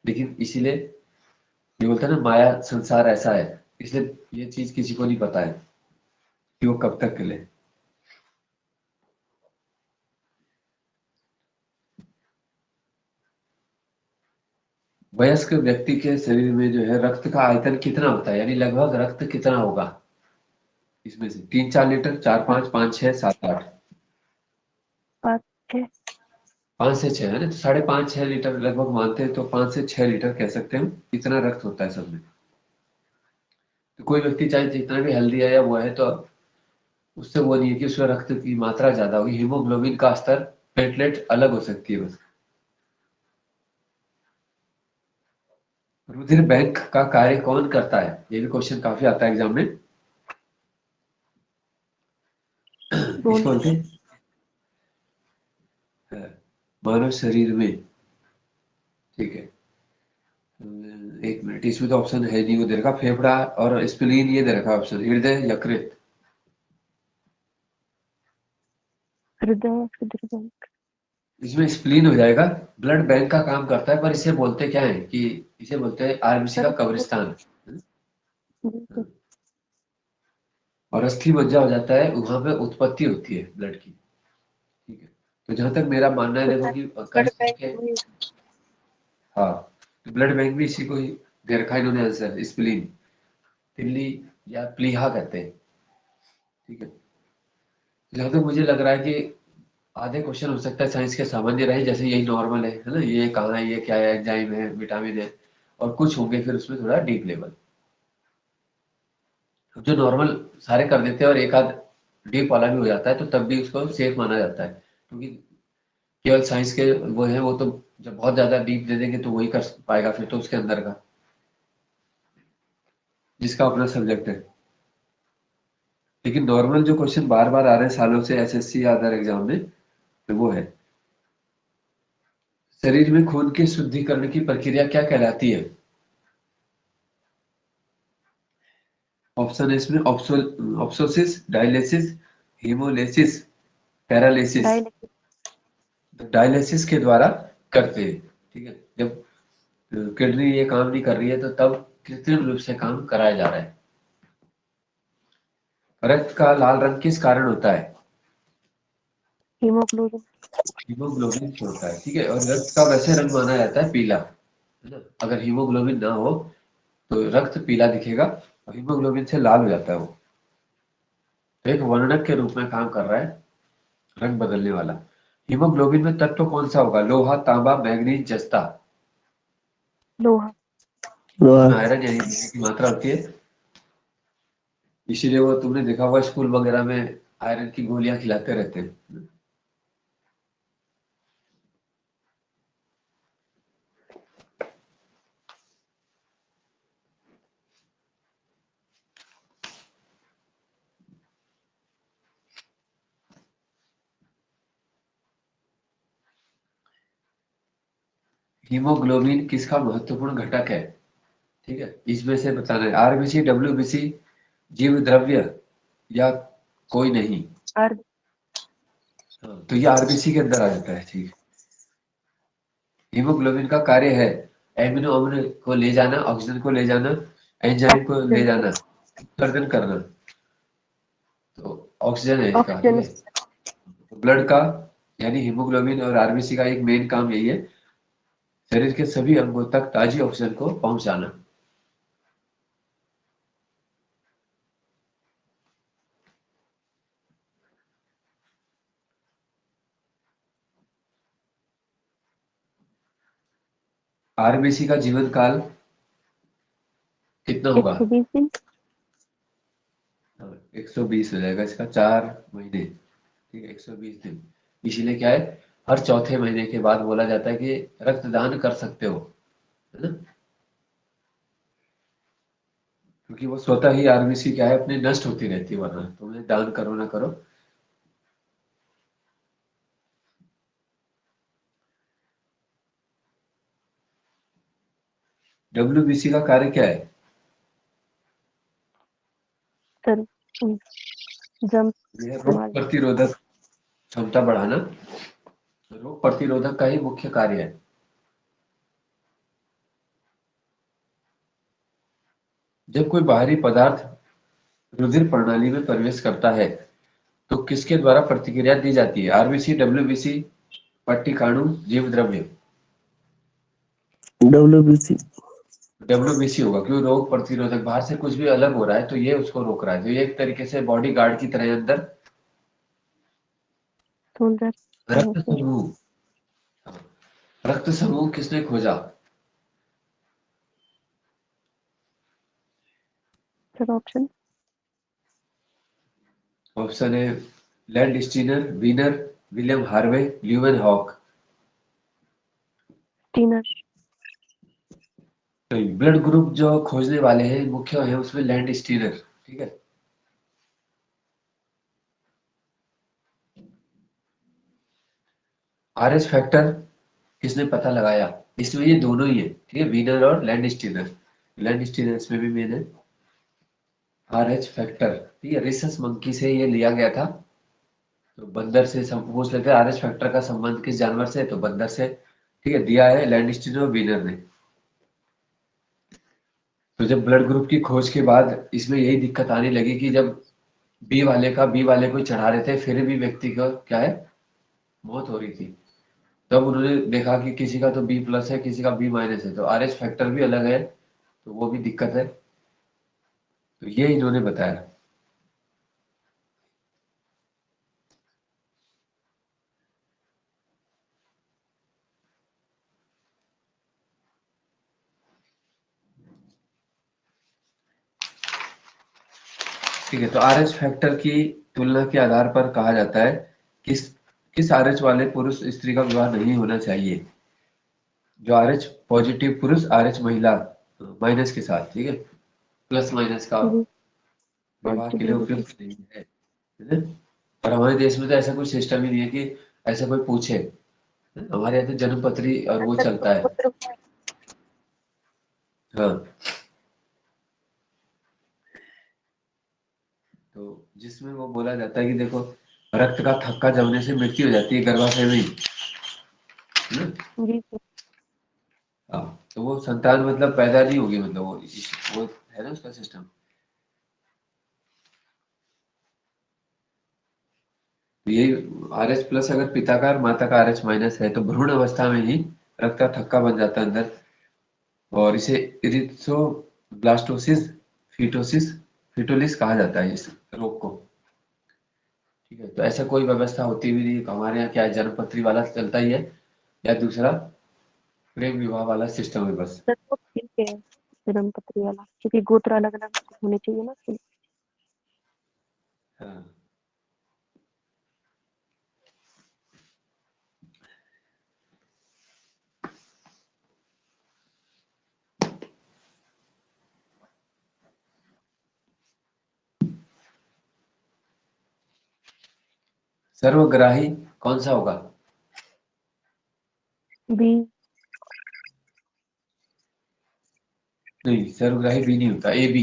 लेकिन इसीलिए ये बोलते हैं ना, माया संसार ऐसा है, इसलिए ये चीज किसी को नहीं पता है कि वो कब तक चले। वयस्क व्यक्ति के शरीर में जो है रक्त का आयतन कितना होता है, यानी लगभग रक्त कितना होगा इसमें से? 3-4 लीटर, 4-5, 5-6, 7-8? 5-6। 5 से 6 है ना, तो 5.5-6 लीटर लगभग मानते हैं, तो 5 से 6 लीटर कह सकते हैं, इतना रक्त होता है सब में। तो कोई व्यक्ति चाहे जितना भी हेल्दी है या वो है, तो उससे वो नहीं है कि उसमें रक्त की मात्रा ज्यादा होगी, हीमोग्लोबिन का स्तर, प्लेटलेट अलग हो सकती है बस। रुधिर बैंक का कार्य कौन करता है? ये भी क्वेश्चन काफी आता है एग्जाम में। बोल। इसको बोलते हैं मानव शरीर में। ठीक है, 1 मिनट, इसमें तो ऑप्शन है नहीं, वो दे रखा फेफड़ा और स्प्लीन, ये दे रखा ऑप्शन, हृदय यकृत। हृदय हृदय। इसमें स्प्लीन हो जाएगा। ब्लड बैंक का काम करता है, पर इसे बोलते क्या है कि इसे बोलते हैं आरबीसी का सर कब्रिस्तान। जी सर। और अस्थि मज्जा हो जाता है, वहां पे उत्पत्ति होती है ब्लड की। ठीक है, तो जहां तक मेरा मानना है, देखो कि ब्लड कई बैंक के, वही। हाँ, तो ब्लड बैंक भी इसी को ही दे रखा है इन्होंने आंसर, स्प्लीन, तिल्ली या प्लीहा कहते हैं। ठीक है, जहां तक मुझे लग रहा है कि आधे क्वेश्चन हो सकता है साइंस के सामान्य रहे, जैसे यही नॉर्मल है ना, ये कहाँ है, ये क्या है, एंजाइम है, विटामिन है। और कुछ होंगे फिर उसमें थोड़ा डीप लेवल, जो नॉर्मल सारे कर देते हैं और एक आध डीप वाला भी हो जाता है, तो तब भी उसको सेफ माना जाता है, क्योंकि केवल साइंस के वो है, वो तो जब बहुत ज्यादा डीप दे देंगे तो वही कर पाएगा फिर तो उसके अंदर का, जिसका अपना सब्जेक्ट है। लेकिन नॉर्मल जो क्वेश्चन बार बार आ रहे हैं सालों से एसएससी या अदर एग्जाम में, तो वो है शरीर में खून के शुद्धिकरण की प्रक्रिया क्या कहलाती है? ऑप्शन है इसमें, ऑप्सोसिस, डायलिसिस, हीमोलिसिस, पैरालिसिस। डायलिसिस। तो डायलिसिस के द्वारा करते हैं। ठीक है, जब किडनी ये काम नहीं कर रही है तो तब कृत्रिम रूप से काम कराया जा रहा है। रक्त का लाल रंग किस कारण होता है? हीमोग्लोबिन। हीमोग्लोबिन से होता है। ठीक है, और रक्त का वैसे रंग माना जाता है पीला, है ना? अगर हीमोग्लोबिन ना हो तो रक्त पीला दिखेगा, और हीमोग्लोबिन से लाल हो जाता है वो। तो एक वर्णक के रूप में काम कर रहा है। रंग बदलने वाला। हीमोग्लोबिन में तत्व कौन सा होगा? लोहा, तांबा, मैग्नीज, जस्ता। लोहा। लोहा। इसमें आयरन यानी लोहे की मात्रा होती है, इसीलिए वो तुमने देखा होगा स्कूल वगैरह में आयरन की गोलियां खिलाते रहते हैं। हीमोग्लोबिन किसका महत्वपूर्ण घटक है? ठीक है, इसमें से बताना है। आरबीसी, डब्ल्यूबीसी, जीव द्रव्य या कोई नहीं। आर। हाँ, तो ये आरबीसी के अंदर आ जाता है। ठीक है, हीमोग्लोबिन का कार्य है एमिनो अम्ल को ले जाना, ऑक्सीजन को ले जाना, एंजाइम को ले ऑक्सीजन। जाना, उत्सर्जन करना। तो ऑक्सीजन है इसका। ठीक ऑक्सीजन। है, ब्लड का यानी हीमोग्लोबिन और आरबीसी का एक मेन काम यही है, शरीर के सभी अंगों तक ताजी ऑक्सीजन को पहुंचाना। आरबीसी का जीवन काल कितना होगा? 120 दिन। 120 हो जाएगा इसका, 4 महीने। ठीक है, 120 दिन। इसीलिए क्या है, हर चौथे महीने के बाद बोला जाता है कि रक्तदान कर सकते हो, है ना? क्योंकि वो स्वतः ही आरबीसी क्या है, अपनी नष्ट होती रहती है, वरना तुम्हें दान करो ना करो। डब्ल्यूबीसी का कार्य क्या है? सर। जम। यह रोग मार। प्रतिरोधक क्षमता बढ़ाना, रोग प्रतिरोधक का ही मुख्य कार्य है। जब कोई बाहरी पदार्थ रुधिर प्रणाली में प्रवेश करता है तो किसके द्वारा प्रतिक्रिया दी जाती है? आरबीसी, डब्ल्यूबीसी, पट्टिकाणु, जीव द्रव्य। डब्ल्यूबीसी। डब्ल्यूबीसी होगा, क्योंकि रोग प्रतिरोधक बाहर से कुछ भी अलग हो रहा है तो ये उसको रोक रहा है, तो ये एक तरीके से बॉडी गार्ड की तरह अंदर। सोल्जर। रक्त समूह, रक्त समूह किसने खोजा? Sir option. ऑप्शन है Landsteiner, Wiener, William Harvey, Leeuwenhoek. Steiner. तो ब्लड ग्रुप जो खोजने वाले हैं मुख्य है उसमें लैंड स्टीनर। ठीक है, आरएच फैक्टर किसने पता लगाया? इसमें ये दोनों ही है, ठीक है, वीनर और लैंड स्टीनर। लैंड स्टीनर इसमें भी मेन है। आरएच फैक्टर, ठीक है, रिसस मंकी से ये लिया गया था। तो बंदर से पूछ लेते हैं आरएच फैक्टर का संबंध किस जानवर से, तो बंदर से। ठीक है, दिया है लैंड स्टीनर और वीनर ने। तो जब ब्लड ग्रुप की खोज के बाद इसमें यही दिक्कत आने लगी कि जब बी वाले को चढ़ा रहे थे फिर भी व्यक्ति को क्या है, मौत हो रही थी। तब उन्होंने देखा कि किसी का तो बी प्लस है, किसी का बी माइनस है, तो आरएच फैक्टर भी अलग है, तो वो भी दिक्कत है। तो ये इन्होंने बताया। ठीक है, तो आरएच फैक्टर की तुलना के आधार पर कहा जाता है किस किस आरएच वाले पुरुष स्त्री का विवाह नहीं होना चाहिए? जो आरएच पॉजिटिव पुरुष आरएच महिला माइनस के साथ, ठीक है, प्लस माइनस का जी। विवाह के लिए पॉजिटिविटी। उपयुक्त नहीं है, है ना? और हमारे देश में तो ऐसा कोई सिस्टम ही नहीं है कि ऐसा कोई पूछे। हमारे यहाँ तो जन्मपत्री और वो चलता है। हाँ, तो जिसमें वो बोला जाता है कि देखो, रक्त का थक्का जमने से मृत्यु हो जाती है गर्भाशय में ही, है ना? जी सर। हाँ, तो वो संतान मतलब पैदा नहीं होगी, मतलब वो है ना उसका सिस्टम। तो ये आर एच प्लस अगर पिता का और माता का आर एच माइनस है तो भ्रूण अवस्था में ही रक्त का थक्का बन जाता है अंदर, और इसे इरिथ्रोब्लास्टोसिस फिटोसिस फिटोलिस कहा जाता है इस रोग को। ठीक है, तो ऐसा कोई व्यवस्था होती भी नहीं। हमारे यहाँ क्या है, जन्मपत्री वाला चलता ही है, या दूसरा प्रेम विवाह वाला सिस्टम है बस। सर वो ठीक है जन्मपत्री वाला, क्योंकि गोत्र अलग अलग होने चाहिए ना इसके लिए। हाँ। सर्वग्राही कौन सा होगा? बी। नहीं, सर्वग्राही भी नहीं होता, ए बी।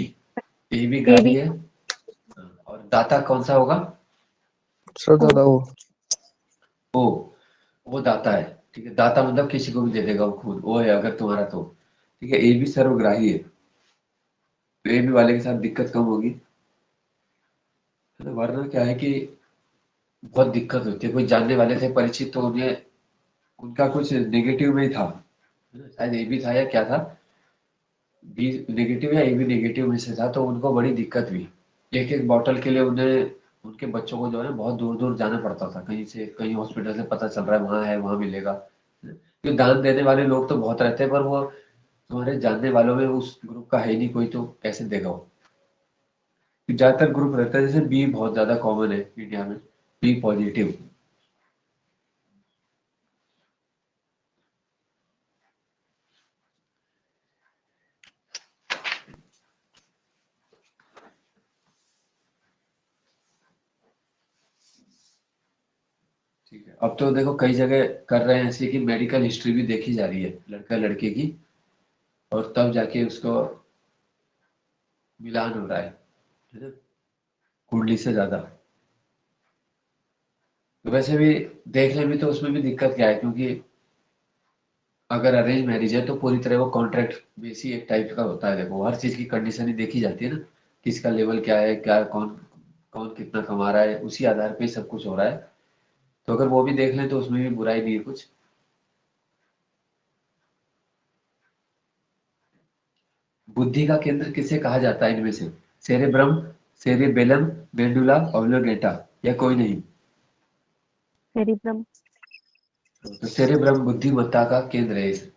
ए बी ए ग्राही बी। है। हाँ, और दाता कौन सा होगा? श्रद्धा ओ। था वो। ओ, वो दाता है। ठीक है, दाता मतलब किसी को भी दे देगा वो खुद, वो है अगर तुम्हारा तो। ठीक है, ए बी सर्वग्राही है, तो ए बी वाले के साथ दिक्कत कम होगी, है ना। वरना क्या है कि बहुत दिक्कत होती है। कोई जानने वाले थे परिचित, तो उन्हें उनका कुछ नेगेटिव में ही था, है ना, शायद ए बी था या क्या था, बी नेगेटिव या ए बी नेगेटिव में से था, तो उनको बड़ी दिक्कत हुई। एक एक बॉटल के लिए उन्हें, उनके बच्चों को जो है ना बहुत दूर दूर जाना पड़ता था, कहीं से कहीं हॉस्पिटल से पता चल रहा है वहाँ है, वहाँ मिलेगा। तो दान देने वाले लोग तो बहुत रहते हैं, पर वो तुम्हारे जानने वालों में उस ग्रुप का है नहीं कोई, तो कैसे देगा वो। ज्यादातर ग्रुप रहता है, जैसे बी बहुत ज्यादा कॉमन है इंडिया में, बी पॉजिटिव। ठीक है, अब तो देखो कई जगह कर रहे हैं ऐसे कि मेडिकल हिस्ट्री भी देखी जा रही है लड़का लड़के की, और तब जाके उसको मिलान हो रहा है ना, कुंडली से ज्यादा। तो वैसे भी देखने में तो उसमें भी दिक्कत क्या है, क्योंकि अगर अरेंज मैरिज है तो पूरी तरह वो कॉन्ट्रैक्ट बेसी एक टाइप का होता है। देखो हर चीज की कंडीशन ही देखी जाती है ना, किसका लेवल क्या है, क्या कौन कौन कितना कमा रहा है, उसी आधार पे ही सब कुछ हो रहा है। तो अगर वो भी देख लें तो उसमें भी बुराई नहीं है कुछ। बुद्धि का केंद्र किसे कहा जाता है इनमें से? सेरेब्रम, सेरेबेलम, मेडुला ऑब्लोंगेटा, या कोई नहीं? सेरिब्रम। तो सेरेब्रम बुद्धिमत्ता का केंद्र है इस,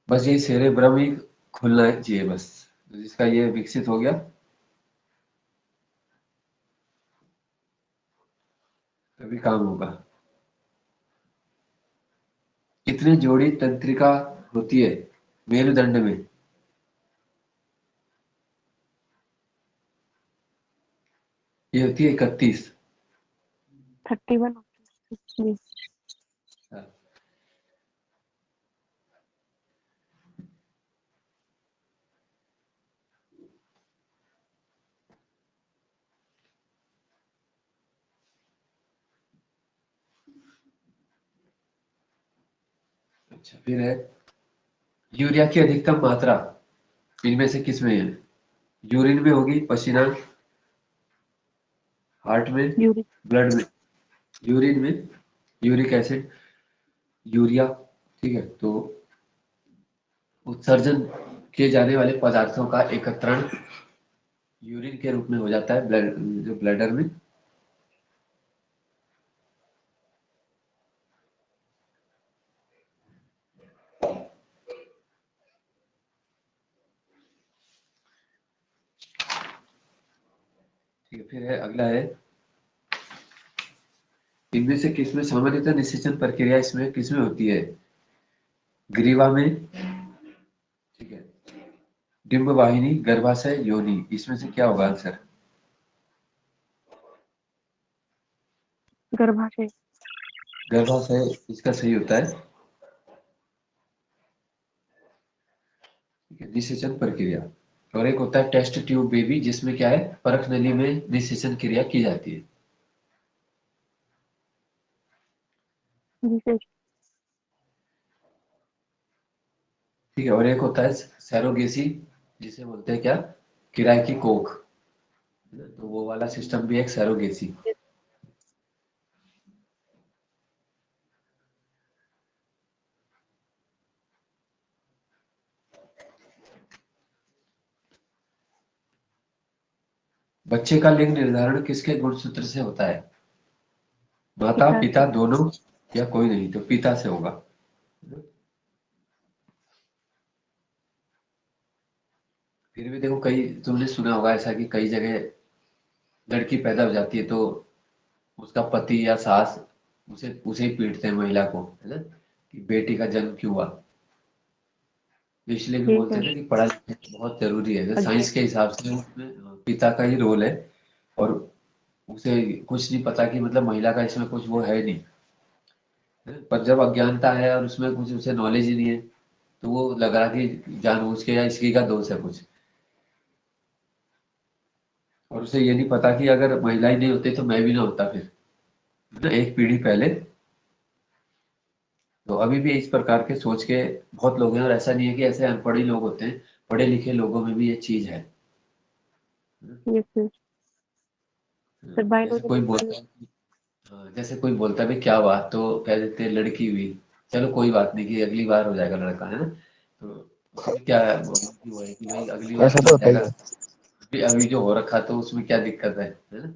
बस ये सेरेब्रम ही खुलना चाहिए बस, तो जिसका ये विकसित हो गया तभी काम होगा। कितनी जोड़ी तंत्रिका होती है मेरुदंड में? ये होती है 31। 31। जी। अच्छा, फिर है यूरिया की अधिकतम मात्रा इनमें से किस में है? यूरिन में होगी, पसीना, हार्ट में, यूरिक। ब्लड में? यूरिन में यूरिक एसिड, यूरिया। ठीक है, तो उत्सर्जन किए जाने वाले पदार्थों का एकत्रण यूरिन के रूप में हो जाता है ब्लड, जो ब्लैडर में। ठीक है, फिर है अगला है, इनमें से किसमें सामान्यतः निषेचन प्रक्रिया इसमें किसमें होती है? ग्रीवा में, ठीक है, डिंब वाहिनी, गर्भाशय, योनि, इसमें से क्या होगा आंसर? गर्भाशय। गर्भाशय इसका सही होता है। ठीक है, निषेचन प्रक्रिया। और एक होता है टेस्ट ट्यूब बेबी, जिसमें क्या है, परख नली में निषेचन क्रिया की जाती है। जिसे। ठीक है, और एक होता है सैरोगेसी, जिसे बोलते हैं क्या, किराए की कोख, है ना? तो वो वाला सिस्टम भी एक सैरोगेसी। बच्चे का लिंग निर्धारण किसके गुणसूत्र से होता है? माता पिता पिता से। दोनों या कोई नहीं? तो पिता से होगा। फिर भी देखो, कई तुमने सुना होगा ऐसा कि कई जगह लड़की पैदा हो जाती है तो उसका पति या सास उसे उसे ही पीटते हैं, महिला को, है ना, कि बेटी का जन्म क्यों हुआ। तो इसलिए भी जी बोलते हैं सर। ना कि पढ़ा लिखना बहुत जरूरी है। जी। साइंस के हिसाब से उसमें पिता का ही रोल है, और उसे कुछ नहीं पता कि मतलब महिला का इसमें कुछ वो है नहीं, है? पर जब अज्ञानता है और उसमें कुछ उसे नॉलेज ही नहीं है, तो वो लग रहा कि जानबूझ के या इसकी का दोष है कुछ, और उसे ये नहीं पता कि अगर महिला ही नहीं होती तो मैं भी ना होता फिर, है ना, एक पीढ़ी पहले। तो अभी भी इस प्रकार के सोच के बहुत लोग हैं, और ऐसा नहीं है कि ऐसे अनपढ़ ही लोग होते हैं, पढ़े लिखे लोगों में भी ये चीज है। Yes sir. सर जैसे बायोलॉजी कोई में बोलता है हाँ, जैसे कोई बोलता है भाई क्या बात, तो कह देते हैं लड़की हुई, चलो कोई बात नहीं कि अगली बार हो जाएगा लड़का, है ना, तो उसमें क्या है, वो है कि भाई अगली बार ऐसा तो तो बन होता ही जाएगा, है। अभी अभी जो हो रखा तो उसमें क्या दिक्कत है ना।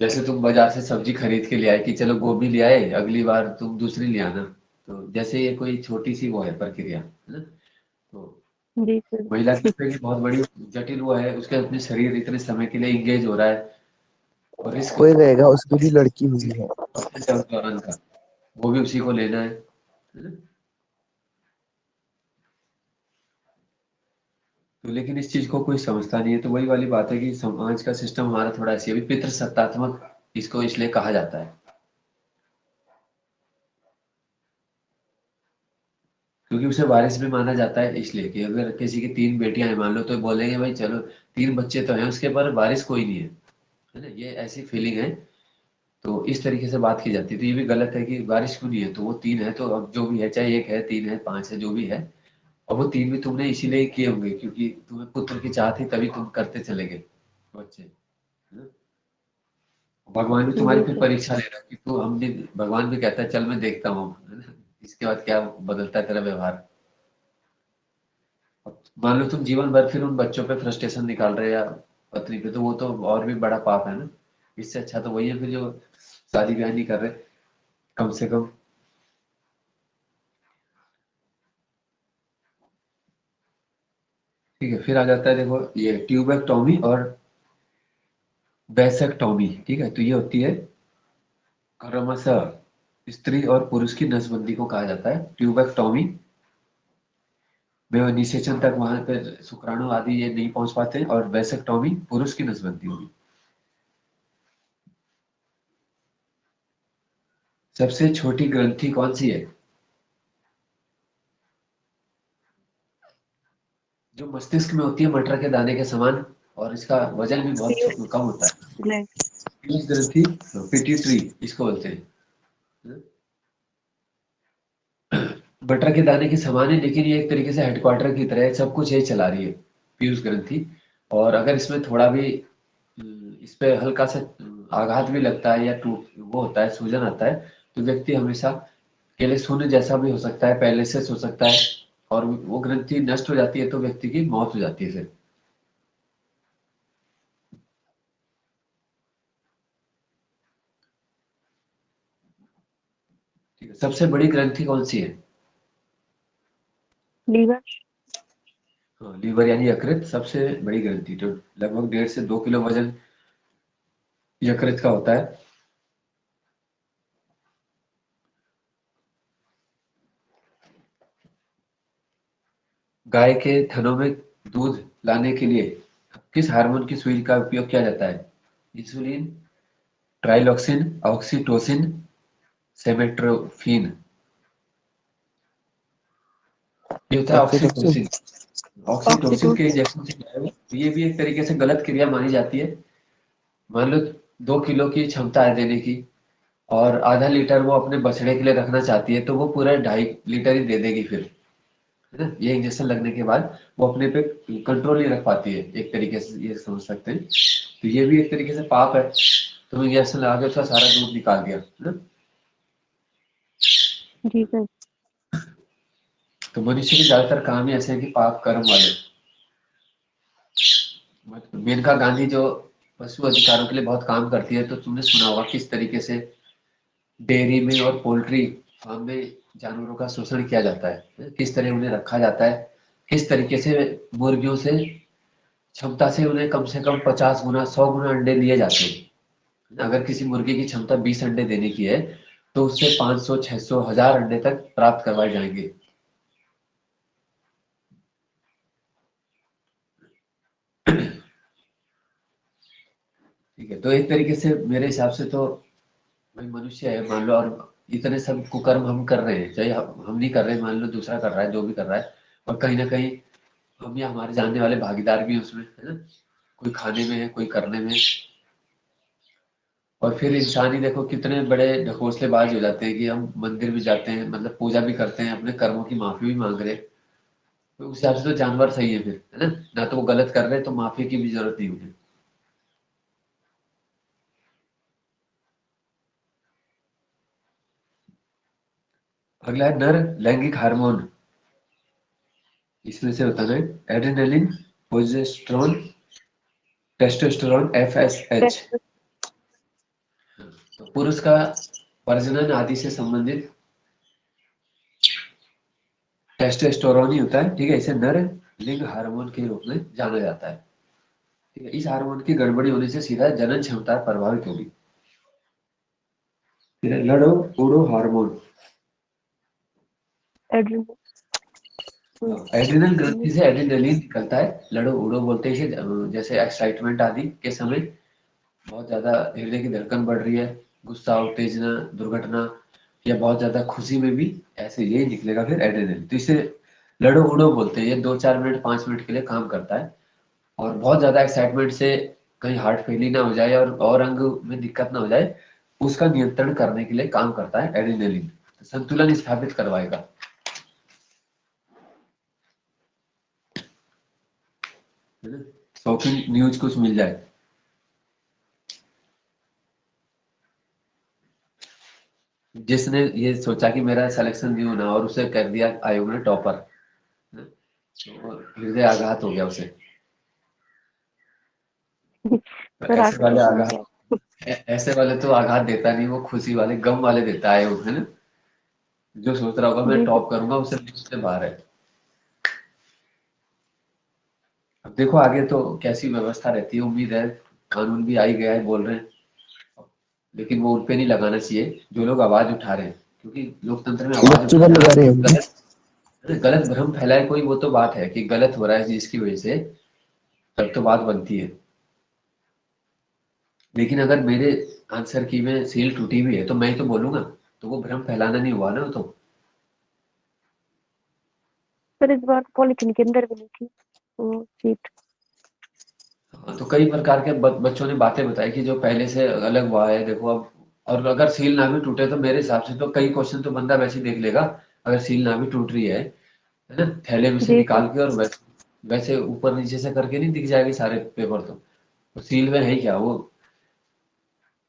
जैसे तुम बाजार से सब्जी खरीद के ले आए कि चलो गोभी ले आए, अगली बार तुम दूसरी ले आना, तो जैसे ये कोई छोटी सी वो है प्रक्रिया, है ना। तो जी सर। महिला की भी बहुत बड़ी जटिल वो है, उसके अपने शरीर इतने समय के लिए इंगेज हो रहा है, और रिस्क कोई कहेगा उसकी भी लड़की हुई है। दौरान का वो भी उसी को लेना है ना? तो लेकिन इस चीज को कोई समझता नहीं है, तो वही वाली बात है कि समाज का सिस्टम हमारा थोड़ा ऐसी है, अभी पितृसत्तात्मक इसको इसलिए कहा जाता है, क्योंकि उसे वारिस भी माना जाता है, इसलिए कि अगर किसी की तीन बेटियां हैं मान लो, तो बोलेंगे भाई चलो तीन बच्चे तो हैं उसके, पर वारिस कोई नहीं है ना, ये ऐसी फीलिंग है। तो इस तरीके से बात की जाती है, तो ये भी गलत है कि बारिश क्यों नहीं है, तो वो तीन है तो अब जो भी है, चाहे एक है, तीन है, पांच है, जो भी है, और वो तीन भी तुमने इसीलिए ही किए होंगे क्योंकि तुम्हें पुत्र की चाह थी, तभी तुम करते चले गए बच्चे, है ना? भगवान भी तुम्हारी जी फिर सर। परीक्षा ले रहा है कि तू हमने, भगवान भी कहता है चल मैं देखता हूँ, है ना, इसके बाद क्या बदलता है तेरा व्यवहार। अब मान लो तुम जीवन भर फिर उन बच्चों पे फ्रस्ट्रेशन निकाल रहे, या पत्नी पे, तो वो तो और भी बड़ा पाप है ना। इससे अच्छा तो वही है फिर जो शादी ब्याह नहीं कर रहे, कम से कम। ठीक है, फिर आ जाता है देखो ये ट्यूबेक्टोमी और वैसेक्टोमी। ठीक है, तो ये होती है क्रमशः स्त्री और पुरुष की नसबंदी को कहा जाता है ट्यूबेक्टोमी में, निषेचन तक वहां पर शुक्राणु आदि ये नहीं पहुंच पाते हैं, और वैसेक्टोमी पुरुष की नसबंदी होगी। सबसे छोटी ग्रंथि कौन सी है? जो मस्तिष्क में होती है मटर के दाने के समान, और इसका वजन भी बहुत पीयूष कम होता है। ग्लैंड। पीयूष ग्रंथि, पिट्यूटरी इसको बोलते हैं। मटर के दाने के समान है, लेकिन ये एक तरीके से हेडक्वार्टर की तरह है, सब कुछ यही चला रही है, पीयूष ग्रंथि। और अगर इसमें थोड़ा भी इस पे हल्का सा आघात भी लगता है, या टूट वो होता है, सूजन आता है, तो व्यक्ति हमेशा के लिए शून्य जैसा भी हो सकता है, पैरालिसिस हो सकता है, और वो ग्रंथि नष्ट हो जाती है तो व्यक्ति की मौत हो जाती है फिर। ठीक है, सबसे बड़ी ग्रंथि कौन सी है? लीवर। हाँ, लीवर यानी यकृत सबसे बड़ी ग्रंथि, तो लगभग 1.5 से 2 किलो वजन यकृत का होता है। गाय के थनों में दूध लाने के लिए किस हार्मोन की सुई का उपयोग किया जाता है? Insulin, thyroxine, oxytocin, somatotropin. ये होता है ऑक्सीटोसिन। ऑक्सीटोसिन। ऑक्सीटोसिन के ऑक्सीटोसिन। इंजेक्शन से क्या है, तो ये भी एक तरीके से गलत क्रिया मानी जाती है। मान लो 2 किलो की क्षमता है देने की, और आधा लीटर वो अपने बछड़े के लिए रखना चाहती है, तो वो पूरा 2.5 लीटर ही दे देगी फिर, है ना। ये इंजेक्शन लगने के बाद वो अपने पे कंट्रोल नहीं रख पाती है, एक तरीके से ये समझ सकते हैं। तो ये भी एक तरीके से पाप है, तुम इंजेक्शन लगा के उसका सारा दूध निकाल दिया, है ना। जी सर। तो मनुष्य के ज्यादातर काम ही ऐसे हैं कि पाप कर्म वाले। मेनका गांधी जो पशु अधिकारों के लिए बहुत काम करती है, तो तुमने सुना होगा किस तरीके से डेयरी में और पोल्ट्री फार्म में जानवरों का शोषण किया जाता है, किस तरह उन्हें रखा जाता है, किस तरीके से मुर्गियों से क्षमता से उन्हें कम से कम 50 गुना 100 गुना अंडे दिए जाते हैं। अगर किसी मुर्गी की क्षमता 20 अंडे देने की है, तो उससे 500 600 1000 अंडे तक प्राप्त करवाए जाएंगे। ठीक है, तो एक तरीके से मेरे हिसाब से तो भाई मनुष्य है मान लो, और इतने सब कुकर्म हम कर रहे हैं, चाहे हम नहीं कर रहे, मान लो दूसरा कर रहा है, जो भी कर रहा है, और कहीं ना कहीं हम या हमारे जानने वाले भागीदार भी हैं उसमें, है ना, कोई खाने में है, कोई करने में। और फिर इंसान ही देखो कितने बड़े ढकोसलेबाज हो जाते हैं कि हम मंदिर भी जाते हैं, मतलब पूजा भी करते हैं, अपने कर्मों की माफी भी मांग रहे हैं। तो उस हिसाब से तो जानवर सही है फिर, है ना, ना तो वो गलत कर रहे, तो माफी की भी जरूरत नहीं उन्हें। अगला है नर लैंगिक हार्मोन। इसमें से होता है एड्रेनलिन, प्रोजेस्टेरोन, टेस्टोस्टेरोन, एफएसएच। तो पुरुष का प्रजनन आदि से संबंधित टेस्टोस्टेरोन ही होता है, ठीक है, इसे नर लिंग हार्मोन के रूप में जाना जाता है। ठीक है, इस हार्मोन की गड़बड़ी होने से सीधा जनन क्षमता प्रभावित होगी। फिर है लड़ो उड़ो हार्मोन। एड्रिनल ग्रंथि से एड्रिनलिन निकलता है, लड़ो उड़ो बोलते हैं इसे, जैसे एक्साइटमेंट आदि के समय बहुत ज्यादा हृदय की धड़कन बढ़ रही है, गुस्सा, उत्तेजना, दुर्घटना, या बहुत ज्यादा खुशी में भी ऐसे यही निकलेगा फिर एड्रेनलिन। तो इसे लड़ो उड़ो बोलते हैं। ये 2-4 मिनट 5 मिनट के लिए काम करता है, और बहुत ज्यादा एक्साइटमेंट से कहीं हार्ट फेल ना हो जाए और अंग में दिक्कत ना हो जाए, उसका नियंत्रण करने के लिए काम करता है एड्रेनलिन, संतुलन स्थापित करवाएगा। शॉकिंग न्यूज कुछ मिल जाए, जिसने ये सोचा कि मेरा सिलेक्शन नहीं होना और उसे कर दिया आयोग ने टॉपर, तो हृदय आघात हो गया उसे। तो ऐसे वाले आघात, ऐसे वाले तो आघात देता नहीं, वो खुशी वाले गम वाले देता है आयोग, है ना, जो सोच रहा होगा मैं टॉप करूंगा उसे उससे बाहर है। अब देखो आगे तो कैसी व्यवस्था रहती है, उम्मीद है कानून भी आ ही गया है बोल रहे हैं, लेकिन वो उन पे नहीं लगाना चाहिए जो लोग आवाज उठा रहे हैं, क्योंकि लोकतंत्र में आवाज उठाना गलत भ्रम फैलाए कोई, वो तो बात है कि गलत हो रहा है जिसकी वजह से, तब तो बात बनती है। लेकिन अगर मेरे आंसर की में सील टूटी हुई है तो मैं ही तो बोलूंगा, तो वो भ्रम फैलाना नहीं हुआ ना। तो पर इस बार पॉलिथीन के अंदर भी नहीं थी वो सीट। हाँ, तो कई प्रकार के बच्चों ने बातें बताई कि जो पहले से अलग हुआ है, देखो अब। और अगर सील ना भी टूटे तो मेरे हिसाब से तो कई क्वेश्चन तो बंदा वैसे ही देख लेगा, अगर सील ना भी टूट रही है ना, थैले में से निकाल के, और वैसे वैसे ऊपर नीचे से करके नहीं दिख जाएंगे सारे पेपर, तो सील में है क्या, वो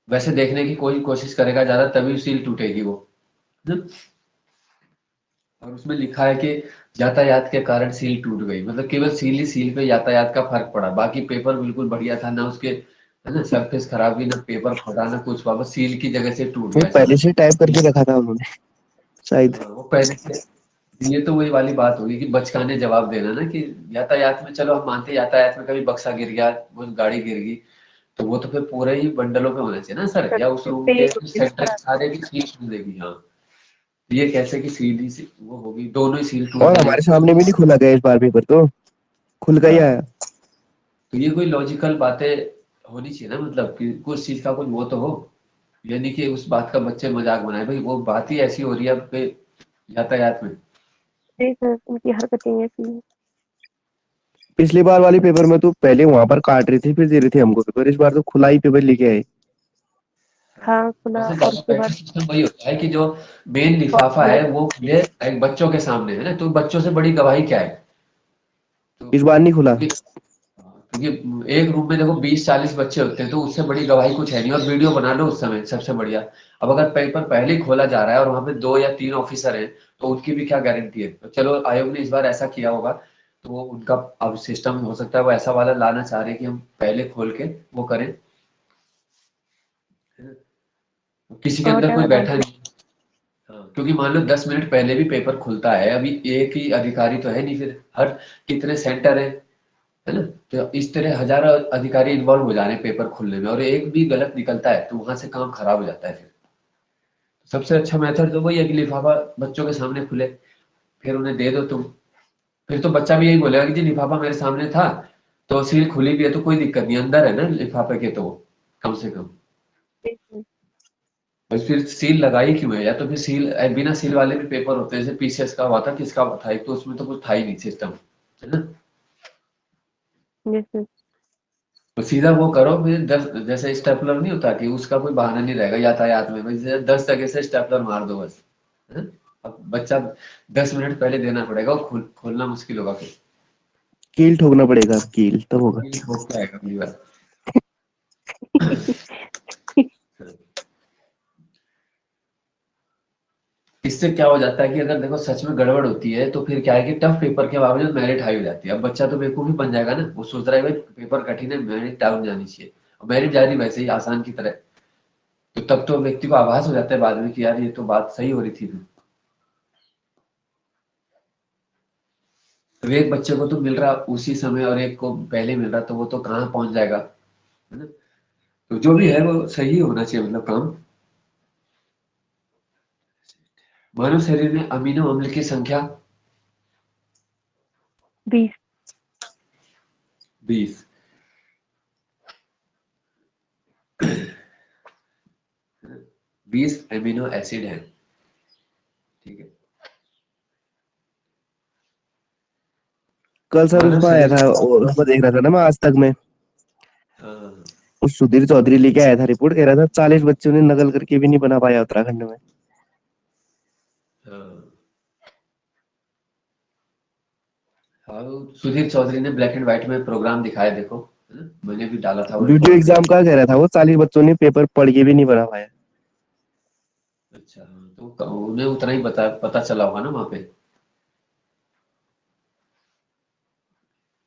वैसे देखने की कोई कोशिश करेगा ज्यादा, तभी सील टूटेगी वो, है ना? और उसमें लिखा है कि यातायात के कारण सील टूट गई, मतलब केवल सील ही सील पे यातायात का फर्क पड़ा, बाकी पेपर बिल्कुल बढ़िया था, ना उसके, है ना, सरफेस खराब हुई, ना पेपर फटा, ना कुछ हुआ, बस सील की जगह से टूट वो गया पहले सीधा। से टाइप करके रखा था उन्होंने शायद। हाँ, वो पहले से। ये तो वही वाली बात होगी कि बचकाने जवाब देना ना, कि यातायात में चलो हम मानते हैं, यातायात में कभी बक्सा गिर गया, वो गाड़ी गिर गई, तो वो तो फिर पूरे ही बंडलों पे होना चाहिए ना सर, या उस रूम के सेंटर सारे की सील टूट देगी। हाँ, ये कैसे कि सीधी सी वो होगी, दोनों ही सील टूट और जाए। हमारे सामने भी नहीं खोला गया इस बार पेपर, तो खुल गया हाँ, आया। तो ये कोई लॉजिकल बातें होनी चाहिए ना, मतलब कि कुछ चीज का कुछ वो तो हो, यानी कि उस बात का बच्चे मजाक बनाए, भाई वो बात ही ऐसी हो रही है अब पे यातायात में। उनकी हरकतें ऐसी हैं। पिछली बार वाली पेपर में तो पहले वहां पर काट रही थी फिर दे रही थी हमको पेपर, इस बार तो खुला ही पेपर लेके आए। हाँ खुला, वैसे और ज्यादा उसके बेटर बाद सिस्टम वही होता है कि जो मेन लिफाफा है वो खुले एक बच्चों के सामने, है ना, तो बच्चों से बड़ी गवाही क्या है। तो इस बार नहीं खुला। क्योंकि एक रूम में देखो 20-40 बच्चे होते हैं, तो उससे बड़ी गवाही कुछ है नहीं, और वीडियो बना लो उस समय सबसे बढ़िया। अब अगर पेपर पहले ही खोला जा रहा है और वहां पे 2 या 3 ऑफिसर हैं, तो उनकी भी क्या गारंटी है। तो चलो आयोग ने इस बार ऐसा किया होगा, तो वो उनका अब सिस्टम हो सकता है वो ऐसा वाला लाना चाह रहे हैं कि हम पहले खोल के वो करें, है ना? किसी के अंदर कोई डाटा डाल बैठा के। नहीं। हाँ, क्योंकि मान लो 10 मिनट पहले भी पेपर खुलता है, अभी एक ही अधिकारी तो है नहीं, फिर हर कितने सेंटर है ना? तो इस तरह हजारों अधिकारी इन्वॉल्व हो जा रहे हैं पेपर खुलने में, और एक भी गलत निकलता है तो वहां से काम खराब हो जाता है। फिर सबसे अच्छा मेथड तो वही है कि लिफाफा बच्चों के सामने खुले, फिर उन्हें दे दो तुम। फिर तो बच्चा भी यही बोलेगा कि जी लिफाफा मेरे सामने था, तो सील खुली भी है तो कोई दिक्कत नहीं, अंदर है ना लिफाफे के, तो कम से कम। बिल्कुल। बस फिर सील लगाई क्यों है? या तो फिर सील बिना सील वाले भी पेपर होते हैं, जैसे पीसीएस का हुआ था, किसका हुआ था एक, तो उसमें तो कुछ था ही नहीं सिस्टम, है ना? जैसे तो सीधा वो करो, फिर 10 जैसे स्टेपलर नहीं होता कि उसका कोई बहाना नहीं रहेगा यातायात में, भाई 10 जगह से स्टेपलर मार दो बस, है ना? अब बच्चा 10 मिनट पहले देना पड़ेगा, और खोलना मुश्किल होगा फिर। कील ठोकना पड़ेगा, कील तब होगा। ये ठोक के आएगा अगली बार। इससे क्या हो जाता है कि अगर देखो सच में गड़बड़ होती है तो फिर क्या है कि टफ पेपर के बावजूद मेरिट हाई हो जाती है। अब बच्चा तो बेवकूफ ही बन जाएगा ना, वो सोच रहा है भाई पेपर कठिन है, मेरिट डाउन जानी चाहिए, और मेरिट जा रही वैसे ही आसान की तरह। तो तब तो व्यक्ति को आभास हो जाता है बाद में कि यार ये तो बात सही हो रही थी। तो एक बच्चे को तो मिल रहा उसी समय और एक को पहले मिल रहा, तो वो तो कहाँ पहुंच जाएगा, है ना? तो जो भी है वो सही होना चाहिए, मतलब काम। मानव शरीर में अमीनो अम्ल की संख्या 20। 20। 20 एमिनो एसिड है, ठीक है। कल सर मानव उसमें आया शरीर, था, और उसमें देख रहा था ना मैं आज तक में, हाँ, उस सुधीर चौधरी लेके आया था रिपोर्ट, कह रहा था 40 बच्चों ने नकल करके भी नहीं बना पाया उत्तराखंड में। हाँ, हाँ, वो सुधीर चौधरी ने ब्लैक एंड व्हाइट में प्रोग्राम दिखाया, देखो, है ना? मैंने भी डाला था वो वीडियो रिपोर्ट। एग्जाम का कह रहा था वो, 40 बच्चों ने पेपर पढ़ के भी नहीं बना पाया। अच्छा, हाँ, तो उन्हें उतना ही पता चला होगा ना वहां पे।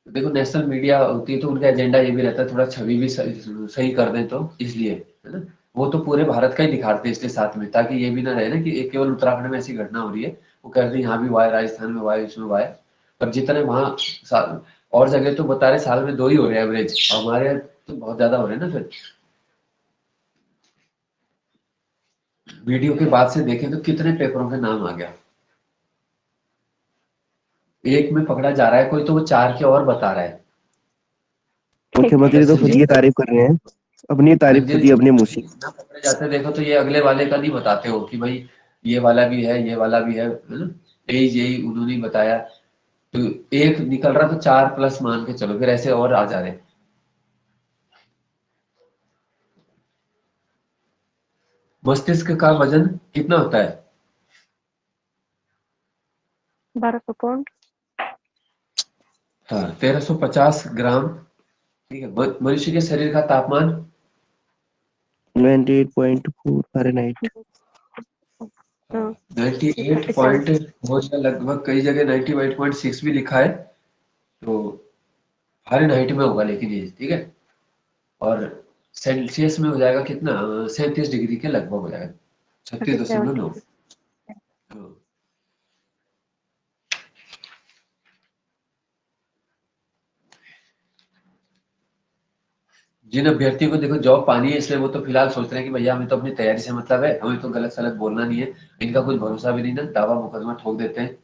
देखो नेशनल मीडिया होती है तो उनका एजेंडा ये भी रहता है थोड़ा छवि भी सही कर दें, तो इसलिए, है ना? वो तो पूरे भारत का ही दिखाते हैं इसलिए साथ में, ताकि ये भी ना रहे ना कि एक केवल उत्तराखंड में ऐसी घटना हो रही है, वो कहते हैं यहाँ भी हुआ है, राजस्थान में हुआ है, इसमें हुआ है। पर जितने वहाँ और जगह तो बता रहे साल में 2 ही हो रहे हैं एवरेज, और हमारे यहाँ तो बहुत ज्यादा हो रहे हैं ना। फिर वीडियो के बाद से देखें तो कितने पेपरों के नाम आ गया, एक में पकड़ा जा रहा है कोई तो वो 4 के और बता रहा है। मुख्यमंत्री तो जैसे खुद की तारीफ कर रहे हैं, अपनी तारीफ खुद ही अपने मुंह से। ना पकड़े जाते देखो तो ये अगले वाले का नहीं बताते हो कि भाई ये वाला भी है, ये वाला भी है ना? यही उन्होंने ही बताया। तो एक निकल रहा तो 4 प्लस मान के चलो, फिर ऐसे और आ जा रहे। मस्तिष्क का वजन कितना होता है? 1200 पाउंड। हाँ, 1350 ग्राम, ठीक है। मनुष्य के शरीर का तापमान 98.4 फ़ारेनहाइट। हाँ, 98 47। पॉइंट हो जाए लगभग, कई जगह 98.6 भी लिखा है, तो फ़ारेनहाइट में होगा लेकिन ये, ठीक है। और सेल्सियस में हो जाएगा कितना, 37 डिग्री के लगभग हो जाएगा, 36.9। 37। हाँ। जिन अभ्यर्थियों को देखो जॉब पानी है, इसलिए वो तो फिलहाल सोच रहे हैं कि भैया हमें तो अपनी तैयारी से मतलब है, हमें तो गलत सलत बोलना नहीं है, इनका कुछ भरोसा भी नहीं ना, दावा मुकदमा ठोक देते हैं।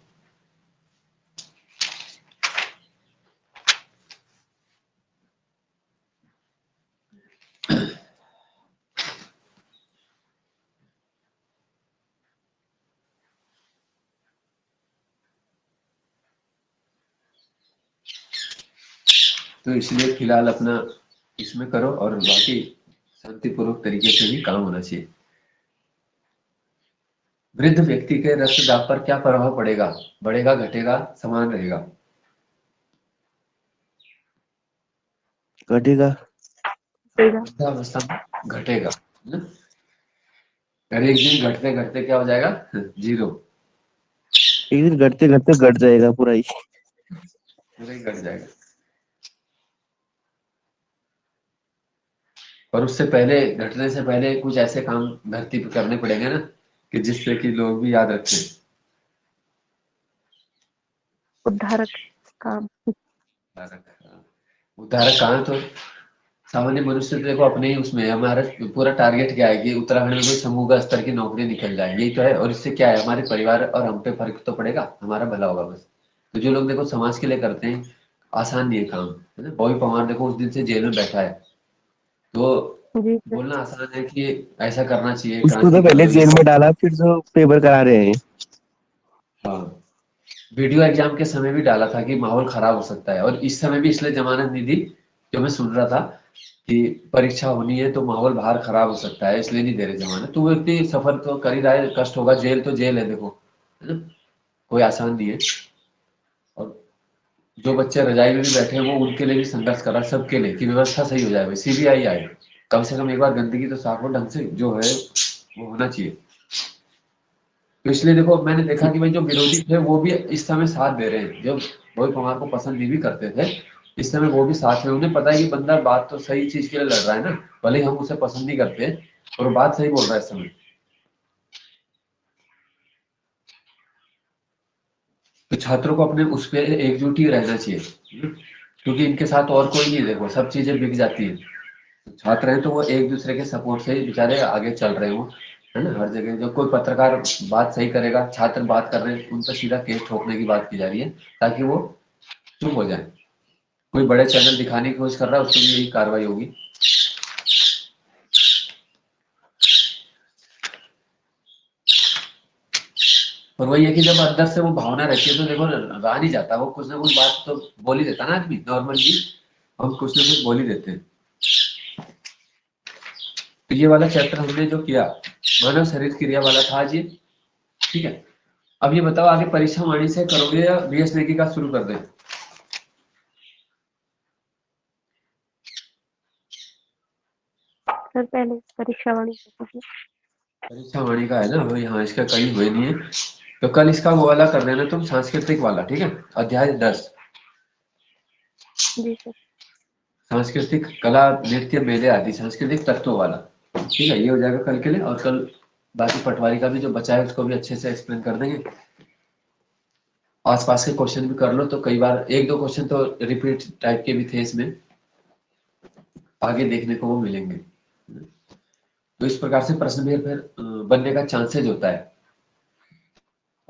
तो इसलिए फिलहाल अपना इसमें करो, और बाकी शांतिपूर्वक तरीके से भी काम होना चाहिए। वृद्ध व्यक्ति के रक्तदाब पर क्या प्रभाव पड़ेगा? बढ़ेगा, घटेगा, समान रहेगा? घटेगा। देगा। वृद्धावस्था में घटेगा, है ना? अरे एक दिन घटते घटते क्या हो जाएगा? 0। एक दिन घटते घटते घट जाएगा पूरा ही। पूरा ही घट जाएगा। और उससे पहले, घटने से पहले कुछ ऐसे काम धरती पे करने पड़ेंगे ना कि जिससे कि लोग भी याद रखें। उद्धारक काम। उद्धारक कहाँ, तो सामान्य मनुष्य तो देखो अपने ही उसमें है। हमारा पूरा टारगेट क्या है कि उत्तराखंड में कोई समूह स्तर की नौकरी निकल जाए, यही तो है। और इससे क्या है, हमारे परिवार और हम पे फर्क तो पड़ेगा, हमारा भला होगा बस। तो जो लोग देखो समाज के लिए करते हैं, आसान नहीं है काम, है ना। बॉबी पवार देखो उस दिन से जेल में बैठा है, तो जी सर। बोलना आसान है कि ऐसा करना चाहिए, उसको तो क्रांति कर पहले दो ये। जेल में डाला, फिर जो पेपर करा रहे हैं। हाँ, वीडियो एग्जाम के समय भी डाला था कि माहौल खराब हो सकता है, और इस समय भी इसलिए जमानत नहीं दी। जो मैं सुन रहा था कि परीक्षा होनी है तो माहौल बाहर खराब हो सकता है, इसलिए नहीं दे रहे जमानत। तो वो व्यक्ति सफर तो कर ही रहा है, कष्ट होगा, जेल तो जेल है देखो, है ना, कोई आसान नहीं है। और जो बच्चे रजाई में भी बैठे हैं वो उनके लिए भी संघर्ष कर रहा है, सबके लिए, कि व्यवस्था सही हो जाए, सीबीआई आए, कम से कम एक बार गंदगी तो साफ हो ढंग से, जो है वो होना चाहिए। तो इसलिए देखो मैंने देखा कि भाई जो विरोधी थे वो भी इस समय साथ दे रहे हैं, जो रोहित पवार को पसंद नहीं भी करते थे, इस समय वो भी साथ में। उन्हें पता है कि बंदा बात तो सही चीज के लिए लड़ रहा है ना, भले ही हम उसे पसंद नहीं करते, और बात सही बोल रहा है इस समय। तो छात्रों को अपने उस पर एकजुट ही रहना चाहिए, क्योंकि इनके साथ और कोई नहीं, देखो सब चीजें बिक जाती है। छात्र हैं तो वो एक दूसरे के सपोर्ट से ही बेचारे आगे चल रहे हो, है ना। हर जगह जो कोई पत्रकार बात सही करेगा, छात्र बात कर रहे हैं, उन पर सीधा केस ठोकने की बात की जा रही है, ताकि वो चुप हो जाए। कोई बड़े चैनल दिखाने की कोशिश कर रहा है, उसके लिए यही कार्रवाई होगी। और वही है कि जब अंदर से वो भावना रहती है तो देखो रहा नहीं जाता, वो कुछ ना कुछ बात तो बोल ही देता ना आदमी, नॉर्मल भी हम कुछ ना कुछ बोल ही देते हैं। तो ये वाला चैप्टर हमने जो किया मानव शरीर क्रिया वाला था आज ये, ठीक है। अब ये बताओ आगे परीक्षा वाणी से करोगे या बीएस नेगी का शुरू कर दें? सर पहले परीक्षा वाणी से पूछिए। परीक्षा वाणी का है ना भाई, हाँ इसका कहीं हुए नहीं है, तो कल इसका वो वाला कर देना तुम, सांस्कृतिक वाला, ठीक है, अध्याय 10, जी सर। सांस्कृतिक कला नृत्य मेले आदि सांस्कृतिक तत्वों वाला, ठीक है, ये हो जाएगा कल के लिए। और कल बाकी पटवारी का भी जो बचा है उसको भी अच्छे से एक्सप्लेन कर देंगे। आसपास के क्वेश्चन भी कर लो, तो कई बार एक दो क्वेश्चन तो रिपीट टाइप के भी थे इसमें, आगे देखने को वो मिलेंगे। तो इस प्रकार से प्रश्न भी फिर बनने का चांसेज होता है।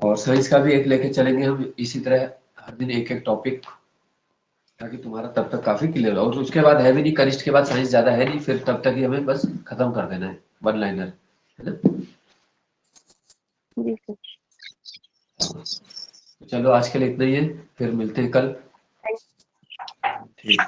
और साइंस का भी एक लेके चलेंगे हम इसी तरह, हर दिन एक एक टॉपिक, ताकि तुम्हारा तब तक काफी क्लियर हो। और उसके बाद है भी नहीं, कनिष्ठ के बाद साइंस ज्यादा है नहीं, फिर तब तक ही हमें बस खत्म कर देना है, वन लाइनर, है ना। जी सर। तो चलो आज के लिए इतना ही है, फिर मिलते हैं कल। थैंक ठीक।